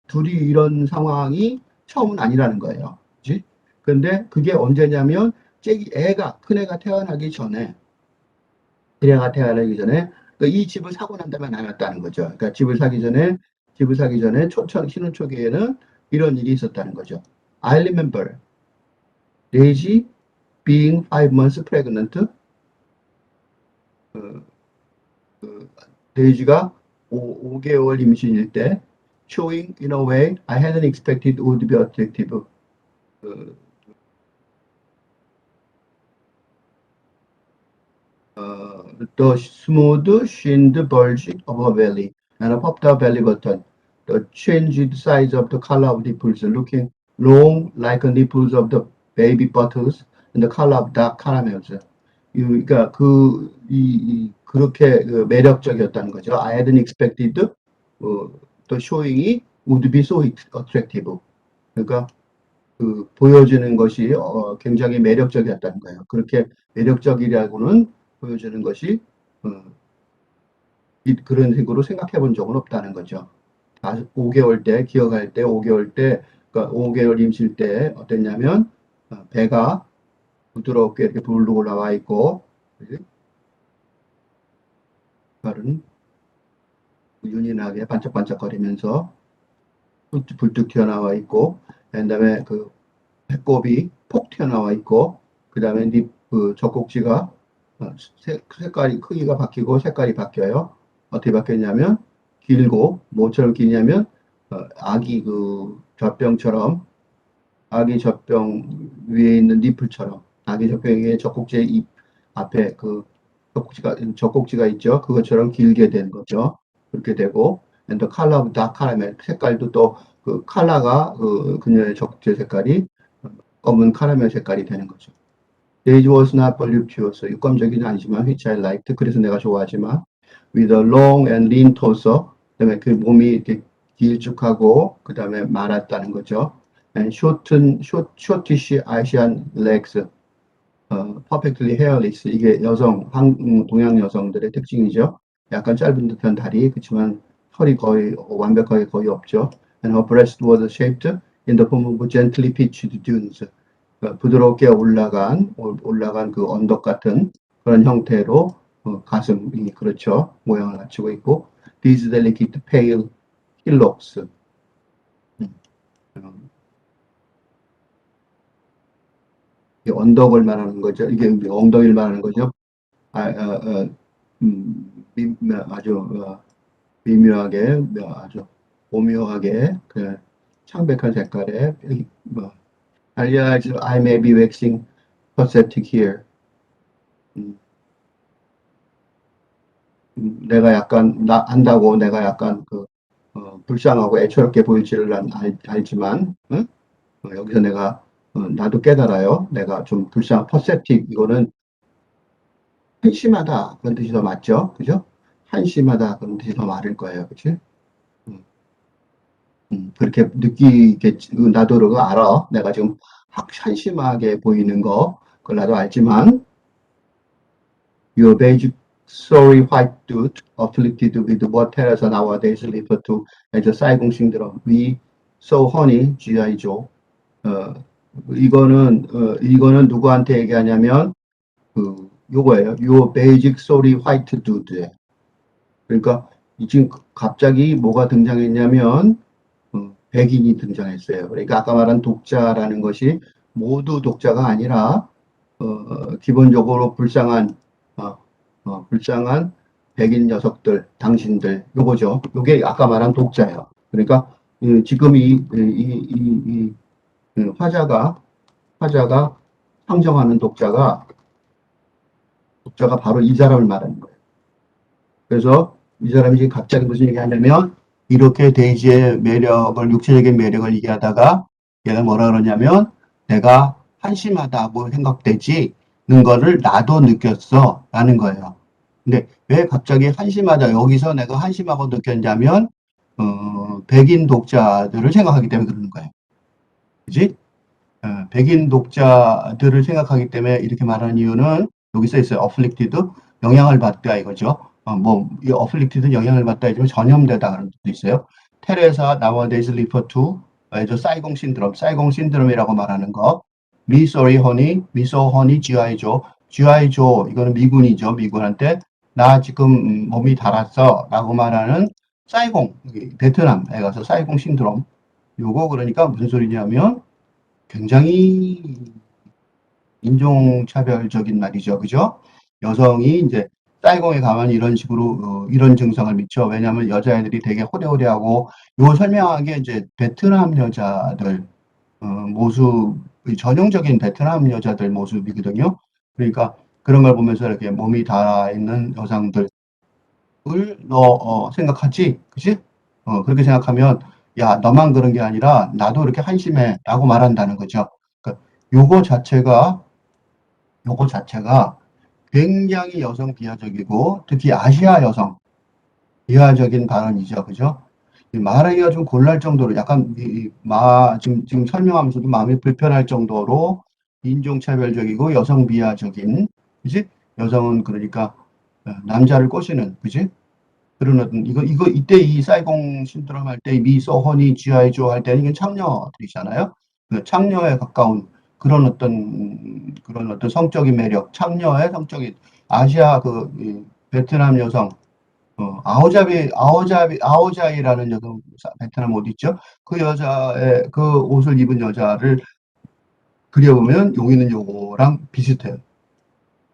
둘이 이런 상황이 처음은 아니라는 거예요. 그치? 근데 그게 언제냐면 큰애가 태어나기 전에 그러니까 이 집을 사고 난 다음에 나눴다는 거죠. 그러니까 집을 사기 전에 신혼 초기에는 이런 일이 있었다는 거죠. I remember Daisy being 5 months pregnant. 데이지가 5개월 임신일 때 showing in a way I hadn't expected would be attractive. The smooth shinned bulge of her belly and a popped out belly button. The changed size of the color of nipples, looking long like the nipples of the baby butters, and the color of dark caramels. 그러니까 그렇게 매력적이었다는 거죠. I hadn't expected the showing이 would be so attractive. 그러니까 보여지는 것이 굉장히 매력적이었다는 거예요. 그렇게 매력적이라고는 보여주는 것이 그런 식으로 생각해 본 적은 없다는 거죠. 5개월 때 기억할 때 5개월 때 그러니까 5개월 임실 때 어땠냐면 배가 부드럽게 이렇게 불르 올라와 있고 발은 윤인하게 반짝반짝거리면서 불뚝 튀어나와 있고 그다음에 그 배꼽이 폭 튀어나와 있고 그다음에 그 젖꼭지가 색깔이 크기가 바뀌고 색깔이 바뀌어요. 어떻게 바뀌었냐면 길고 뭐처럼 기냐면 아기 젖병 위에 있는 니플처럼 아기 젖병 위에 젖꼭지의 입 앞에 젖꼭지가 있죠. 그것처럼 길게 된 거죠. 그렇게 되고 and the color of dark caramel 색깔도 또 그 컬러가 그녀의 젖꼭지 색깔이 검은 카라멜 색깔이 되는 거죠. Daisy was not voluptuous. 육감적이는 아니지만 which I liked. 그래서 내가 좋아하지만 with a long and lean torso. 그다음에 그 몸이 이렇게 길쭉하고 그다음에 말았다는 거죠. And shortish Asian legs. perfectly hairless. 이게 동양 여성들의 특징이죠. 약간 짧은 듯한 다리, 그렇지만 털이 거의 완벽하게 거의 없죠. And her breast was shaped in the form of gently pitched dunes. 부드럽게 올라간 그 언덕 같은 그런 형태로 가슴이 그렇죠. 모양을 갖추고 있고, these delicate pale hillocks. 음, 이 언덕을 말하는 거죠. 이게 엉덩이를 말하는 거죠. 아, 아주 미묘하게, 아주 오묘하게 그 창백한 색깔의 뭐, 알리아즈 I may be waxing pathetic here. 음, 내가 약간 안다고 내가 약간 불쌍하고 애처롭게 보일지를 난 알지만, 응? 여기서 내가 나도 깨달아요. 내가 좀 pathetic 이거는 한심하다 그런 뜻이 더 맞죠, 그죠? 한심하다 그런 뜻이 더 맞을 거예요, 그치? 음, 그렇게 느끼겠지. 나도 그거 알아. 내가 지금 한심하게 보이는 거 그걸 나도 알지만 your beige sorry white dude afflicted with what terrors nowadays refer to as a Saigon syndrome. We so honey G.I. Joe. 어, 이거는 누구한테 얘기하냐면 요거예요. Your beige sorry white dude. 그러니까 지금 갑자기 뭐가 등장했냐면 백인이 등장했어요. 그러니까 아까 말한 독자라는 것이 모두 독자가 아니라 기본적으로 불쌍한 백인 녀석들, 당신들, 요거죠. 요게 아까 말한 독자예요. 그러니까 지금 화자가 상정하는 독자가 바로 이 사람을 말하는 거예요. 그래서 이 사람이 지금 갑자기 무슨 얘기 하냐면 이렇게 데이지의 매력을, 육체적인 매력을 얘기하다가 얘가 뭐라 그러냐면 내가 한심하다고 생각되지는 거를 나도 느꼈어 라는 거예요. 근데 왜 갑자기 한심하다 여기서 내가 한심하고 느꼈냐면 백인 독자들을 생각하기 때문에 그러는 거예요. 그지? 백인 독자들을 생각하기 때문에 이렇게 말하는 이유는 여기 써 있어요. afflicted, 영향을 받다 이거죠. 이 afflicted 영향을 받다 이면 전염되다 그런 뜻도 있어요. 테레사 nowadays refer to 사이공 신드롬, 사이공 신드롬이라고 말하는 거. 미소리 허니, 미소 허니 GI 조, GI 조 이거는 미군이죠. 미군한테 나 지금 몸이 달았어 라고 말하는 사이공, 베트남에 가서 사이공 신드롬. 요거 그러니까 무슨 소리냐면 굉장히 인종차별적인 말이죠. 그죠? 여성이 이제 사이공에 가면 이런 식으로 이런 증상을 미쳐. 왜냐하면 여자애들이 되게 호리호리하고 요 설명한 게 이제 베트남 여자들 모습, 전형적인 베트남 여자들 모습이거든요. 그러니까 그런 걸 보면서 이렇게 몸이 닳아 있는 여성들 너 생각하지? 그치? 그렇게 생각하면 야 너만 그런 게 아니라 나도 이렇게 한심해 라고 말한다는 거죠. 그러니까 요거 자체가 굉장히 여성 비하적이고 특히 아시아 여성 비하적인 발언이죠. 그죠? 말하기가 좀 곤란할 정도로 약간 지금 설명하면서도 마음이 불편할 정도로 인종차별적이고 여성 비하적인, 그지? 여성은 그러니까 남자를 꼬시는, 그지? 그런 어떤 이때 이 사이공 신드롬 할 때 미소 허니 GI 조 할 때는 이게 창녀들이잖아요. 그 창녀에 가까운 그런 어떤 성적인 매력, 창녀의 성적인 아시아 베트남 여성 아오자이라는 여성 베트남 옷 있죠. 그 여자의 그 옷을 입은 여자를 그려보면 여기는 요거랑 비슷해요.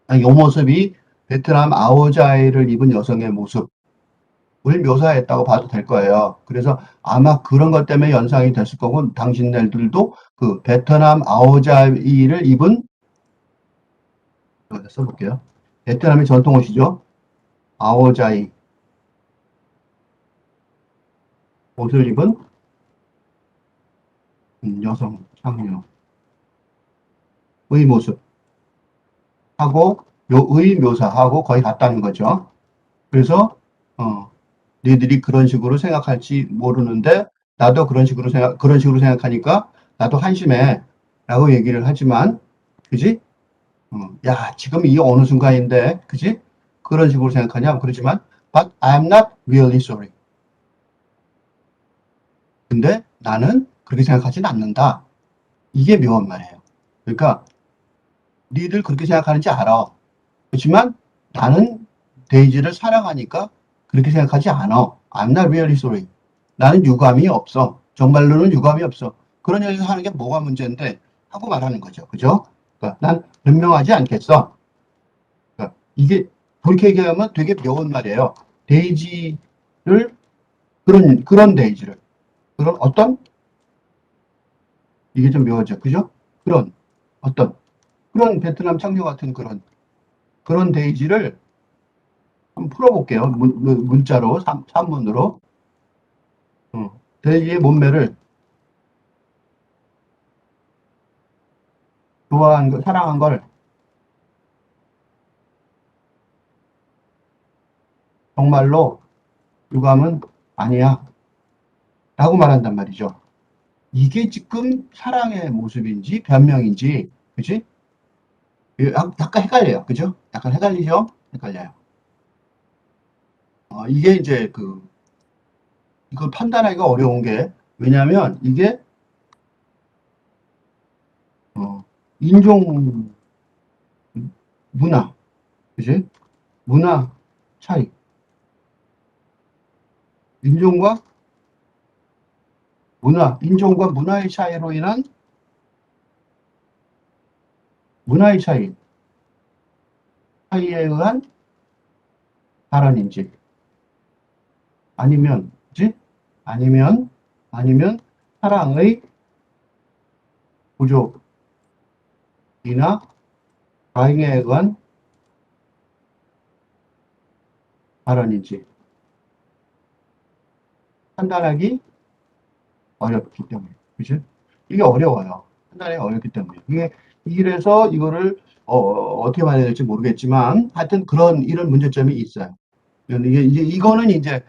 아니, 요 모습이 베트남 아오자이를 입은 여성의 모습 을 묘사했다고 봐도 될 거예요. 그래서 아마 그런 것 때문에 연상이 됐을 거고 당신들도 그 베트남 아오자이를 입은 써볼게요. 베트남의 전통 옷이죠. 아오자이 옷을 입은 여성 창녀의 모습하고 의 묘사하고 거의 같다는 거죠. 그래서 너희들이 그런 식으로 생각할지 모르는데 나도 그런 식으로 생각하니까 나도 한심해 라고 얘기를 하지만 그지? 야, 지금 이 어느 순간인데, 그지? 그런 식으로 생각하냐? 그렇지만, but I'm not really sorry. 근데 나는 그렇게 생각하진 않는다. 이게 묘한 말이에요. 그러니까, 니들 그렇게 생각하는지 알아. 그렇지만 나는 데이지를 사랑하니까 그렇게 생각하지 않아. I'm not really sorry. 나는 유감이 없어. 정말로는 유감이 없어. 그런 얘기를 하는 게 뭐가 문제인데 하고 말하는 거죠. 그죠? 그러니까 난 변명하지 않겠어. 그러니까 이게 그렇게 얘기하면 되게 묘한 말이에요. 데이지를 그런 데이지를 그런 어떤 이게 좀 묘하죠. 그죠? 그런 어떤 그런 베트남 창녀 같은 그런 데이지를 한번 풀어볼게요. 문자로 산문으로 돼지의 몸매를 좋아한 걸, 사랑한 걸 정말로 유감은 아니야 라고 말한단 말이죠. 이게 지금 사랑의 모습인지 변명인지 그지? 약간 헷갈려요. 그죠? 약간 헷갈리죠? 헷갈려요. 이게 이제 이걸 판단하기가 어려운 게 왜냐하면 이게 어, 인종 문화 그지? 문화 차이 인종과 인종과 문화의 차이로 인한 문화의 차이에 의한 발언인지 아니면 그지? 아니면 아니면 사랑의 부족이나 과잉에 의한 발언인지 판단하기 어렵기 때문에 그지? 이게 어려워요. 판단하기 어렵기 때문에 이래서 이거를 어떻게 말해야 될지 모르겠지만 하여튼 이런 문제점이 있어요. 이제 이거는 이제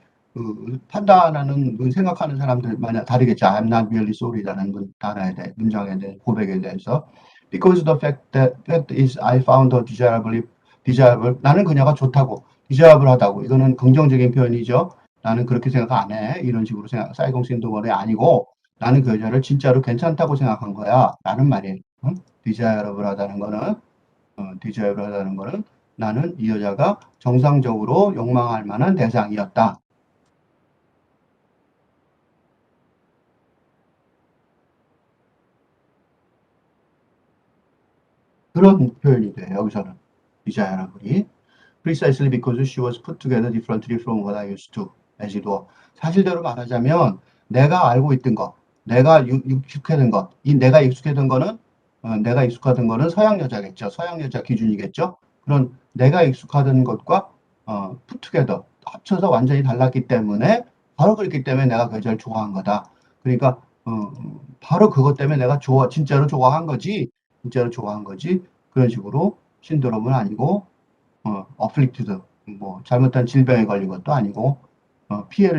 판단하는 생각하는 사람들마다 다르겠죠. I'm not really sorry라는 단어에 대해 문장에 대해 고백에 대해서 because the fact is I found her desirable 나는 그녀가 좋다고 desirable하다고 이거는 긍정적인 표현이죠. 나는 그렇게 생각 안 해. 이런 식으로 사이공 신도머리 아니고 나는 그 여자를 진짜로 괜찮다고 생각한 거야. 라는 말이에요. 응? desirable하다는 거는 나는 이 여자가 정상적으로 욕망할 만한 대상이었다. 그런 표현이 돼요. 여기서는 desirable이. Precisely because she was put together differently from what I used to as it were. 사실대로 말하자면 내가 알고 있던 것, 내가 익숙했던 것, 내가 익숙하던 거는 서양 여자겠죠. 서양 여자 기준이겠죠. 그런 내가 익숙하던 것과 put together 합쳐서 완전히 달랐기 때문에 바로 그렇기 때문에 내가 그 여자를 좋아한 거다. 그러니까 바로 그것 때문에 내가 진짜로 좋아한 거지, 진짜로 좋아한 거지. 그런 식으로 신드롬은 아니고 afflicted, 뭐 잘못한 질병에 걸린 것도 아니고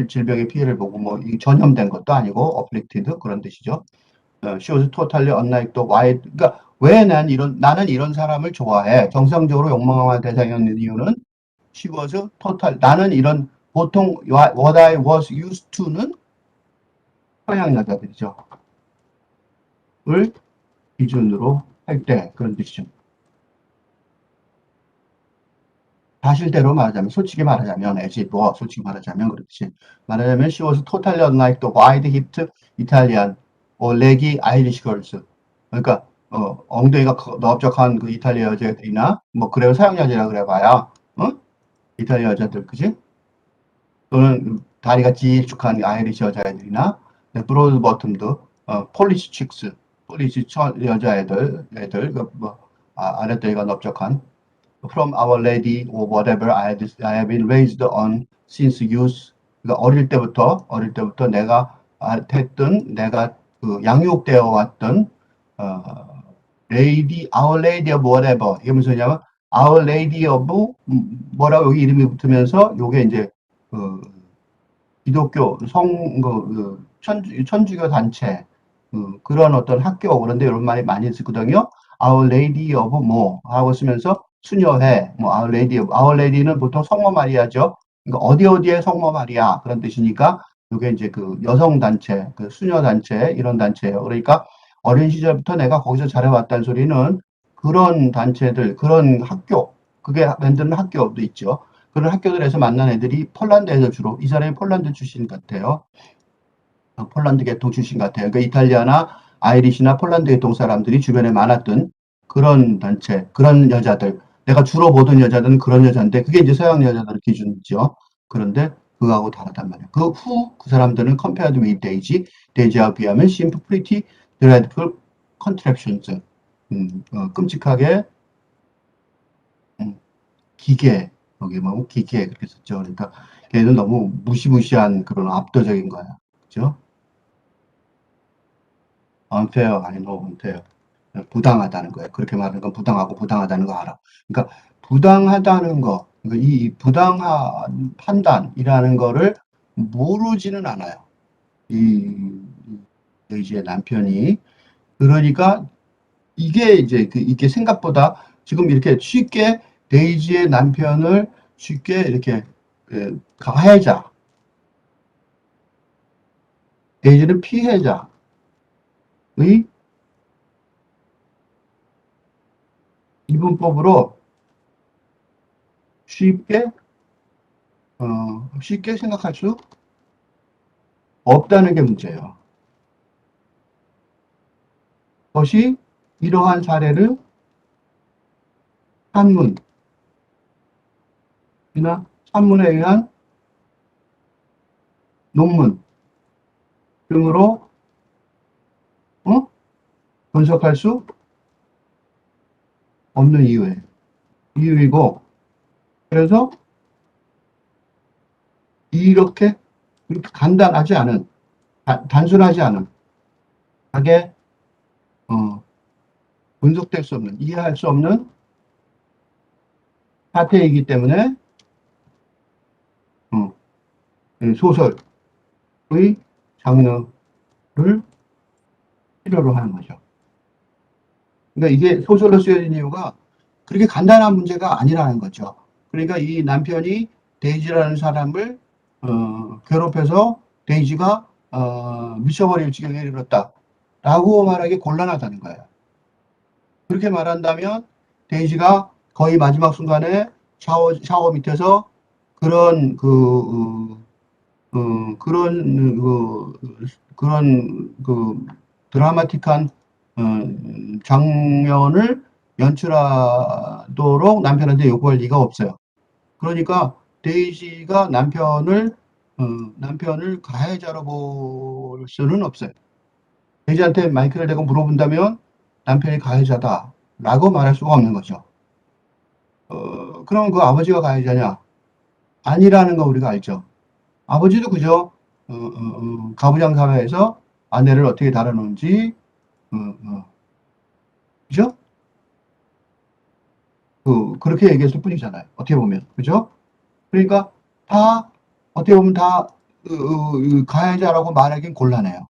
질병의 피해를 보고 뭐 전염된 것도 아니고 afflicted 그런 뜻이죠. she was totally unlike the white. 그러니까 왜 나는 이런 사람을 좋아해? 정상적으로 욕망할 대상이었는 이유는 she was total. 나는 이런 보통 what I was used to는 서양 여자들이죠. 을 기준으로 할 때 그런 뜻이죠. 사실대로 말하자면, 솔직히 말하자면, 솔직히 말하자면, 그렇지. 말하자면, she was totally unlike the wide-hipped Italian or leggy Irish girls. 그러니까, 엉덩이가 넓적한 그 이탈리아 여자들이나, 뭐, 그래, 서양 여자라 그래봐야, 이탈리아 여자들, 그지? 또는 다리가 길쭉한 아이리시 여자애들이나, 브로드 버튼도, 폴리시 칙스, 여자애들, 뭐, 아랫다리가 넓적한, from Our Lady or whatever I have been raised on since youth. 그러니까 어릴 때부터 내가 내가 양육되어 왔던 Our Lady of whatever. 이게 무슨 소리냐면 Our Lady of 뭐라고 여기 이름이 붙으면서 요게 이제 그 기독교 천주교 단체 그런 어떤 학교 그런데 이런 말이 많이 있거든요. Our Lady of 뭐 하고 쓰면서 수녀회, 뭐 Our Lady of, Our Lady는 보통 성모 마리아죠. 그러니까 어디 어디에 성모 마리아 그런 뜻이니까 이게 이제 그 여성 단체, 그 수녀 단체 이런 단체예요. 그러니까 어린 시절부터 내가 거기서 자라왔다는 소리는 그런 단체들, 그런 학교, 그게 만드는 학교도 있죠. 그런 학교들에서 만난 애들이 폴란드에서 주로 이 사람이 폴란드 출신 같아요. 폴란드 계통 출신 같아요. 그러니까 이탈리아나 아이리시나 폴란드 계통 사람들이 주변에 많았던 그런 단체, 그런 여자들. 내가 주로 보던 여자들은 그런 여자인데 그게 이제 서양 여자들 기준이죠. 그런데 그거하고 다르단 말이에요. 그 후 그 사람들은 compared with Daisy, 데이지와 비하면 simple, pretty, dreadful contraptions. 끔찍하게 음, 기계, 여기 뭐 기계 그렇게 썼죠. 그러니까 걔는 너무 무시무시한 그런 압도적인 거야. 그죠? unfair, I know, unfair. 부당하다는 거예요. 그렇게 말하는 건 부당하고 부당하다는 거 알아. 그러니까 부당하다는 거, 그러니까 이 부당한 판단이라는 거를 모르지는 않아요. 이 이제 남편이. 그러니까 이게 이제 이게 생각보다 지금 이렇게 쉽게 데이지의 남편을 쉽게 이렇게 가해자, 데이지는 피해자의 이분법으로 쉽게 쉽게 생각할 수 없다는 게 문제예요. 그것이 이러한 사례를 산문이나 산문에 의한 논문 등으로 어? 분석할 수 없는 이유이고, 그래서 이렇게 간단하지 않은, 단순하지 않은, 하게 분석될 수 없는, 이해할 수 없는 사태이기 때문에 어, 소설의 장르를 필요로 하는 거죠. 그러니까 이게 소설로 쓰여진 이유가 그렇게 간단한 문제가 아니라는 거죠. 그러니까 이 남편이 데이지라는 사람을 괴롭혀서 데이지가 미쳐버릴 지경에 이르렀다. 라고 말하기 곤란하다는 거예요. 그렇게 말한다면 데이지가 거의 마지막 순간에 샤워 밑에서 그런 그런 드라마틱한 장면을 연출하도록 남편한테 요구할 리가 없어요. 그러니까 데이지가 남편을 가해자로 볼 수는 없어요. 데이지한테 마이크를 대고 물어본다면 남편이 가해자다라고 말할 수가 없는 거죠. 그럼 그 아버지가 가해자냐? 아니라는 거 우리가 알죠. 아버지도 그저 가부장 사회에서 아내를 어떻게 다루는지 그죠? 그렇게 얘기했을 뿐이잖아요. 어떻게 보면 그죠? 그러니까 다 어떻게 보면 다 가해자라고 말하기는 곤란해요.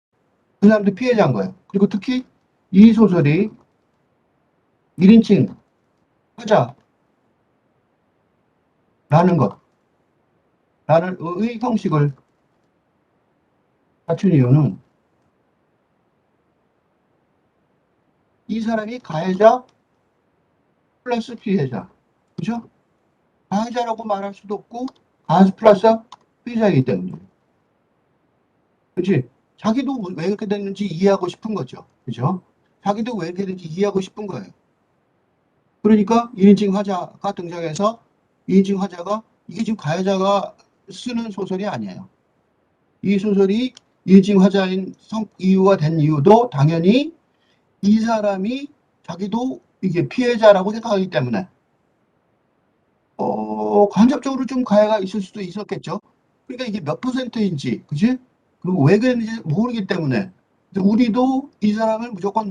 그 사람도 피해자인 거예요. 그리고 특히 이 소설이 1인칭 화자라는 것, 라는 의 형식을 갖춘 이유는 이 사람이 가해자 플러스 피해자. 그죠? 가해자라고 말할 수도 없고, 가해 플러스 피해자이기 때문에. 그치? 자기도 왜 이렇게 됐는지 이해하고 싶은 거죠. 그죠? 자기도 왜 이렇게 됐는지 이해하고 싶은 거예요. 그러니까 1인칭 화자가 등장해서 2인칭 화자가 이게 지금 가해자가 쓰는 소설이 아니에요. 이 소설이 1인칭 화자인 이유가 된 이유도 당연히 이 사람이 자기도 이게 피해자라고 생각하기 때문에 간접적으로 좀 가해가 있을 수도 있었겠죠. 그러니까 이게 몇 퍼센트인지, 그지? 그리고 왜 그랬는지 모르기 때문에 우리도 이 사람을 무조건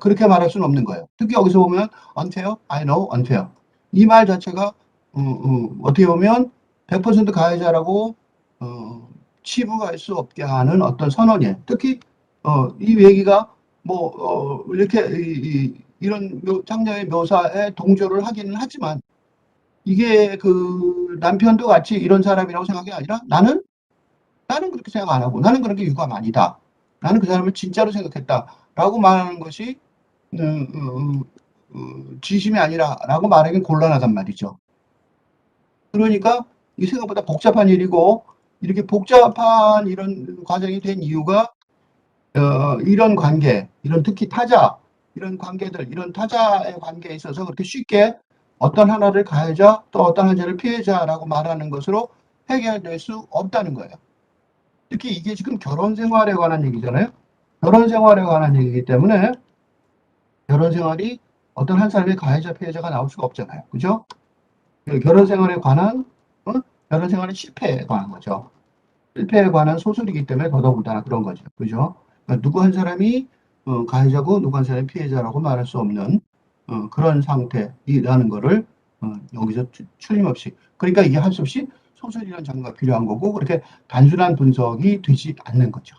그렇게 말할 수는 없는 거예요. 특히 여기서 보면 unfair, I know, unfair. 이 말 자체가 어떻게 보면 100% 가해자라고 치부할 수 없게 하는 어떤 선언이에요. 특히 이 얘기가 뭐 이렇게 이런 장녀의 묘사에 동조를 하기는 하지만 이게 그 남편도 같이 이런 사람이라고 생각이 아니라 나는 그렇게 생각 안 하고 나는 그렇게 유감 아니다. 나는 그 사람을 진짜로 생각했다라고 말하는 것이 진심이 아니라라고 말하기는 곤란하단 말이죠. 그러니까 이 생각보다 복잡한 일이고 이렇게 복잡한 이런 과정이 된 이유가 이런 관계, 이런 특히 타자, 이런 관계들, 이런 타자의 관계에 있어서 그렇게 쉽게 어떤 하나를 가해자 또 어떤 하나를 피해자라고 말하는 것으로 해결될 수 없다는 거예요. 특히 이게 지금 결혼 생활에 관한 얘기잖아요. 결혼 생활에 관한 얘기이기 때문에 결혼 생활이 어떤 한 사람의 가해자, 피해자가 나올 수가 없잖아요. 그죠? 결혼 생활에 관한, 결혼 생활의 실패에 관한 거죠. 실패에 관한 소설이기 때문에 더더군다나 그런 거죠. 그죠? 그러니까 누구 한 사람이 가해자고 누구 한 사람이 피해자라고 말할 수 없는 그런 상태라는 거를 여기서 틀림없이 그러니까 이게 할 수 없이 소설이라는 장르가 필요한 거고 그렇게 단순한 분석이 되지 않는 거죠.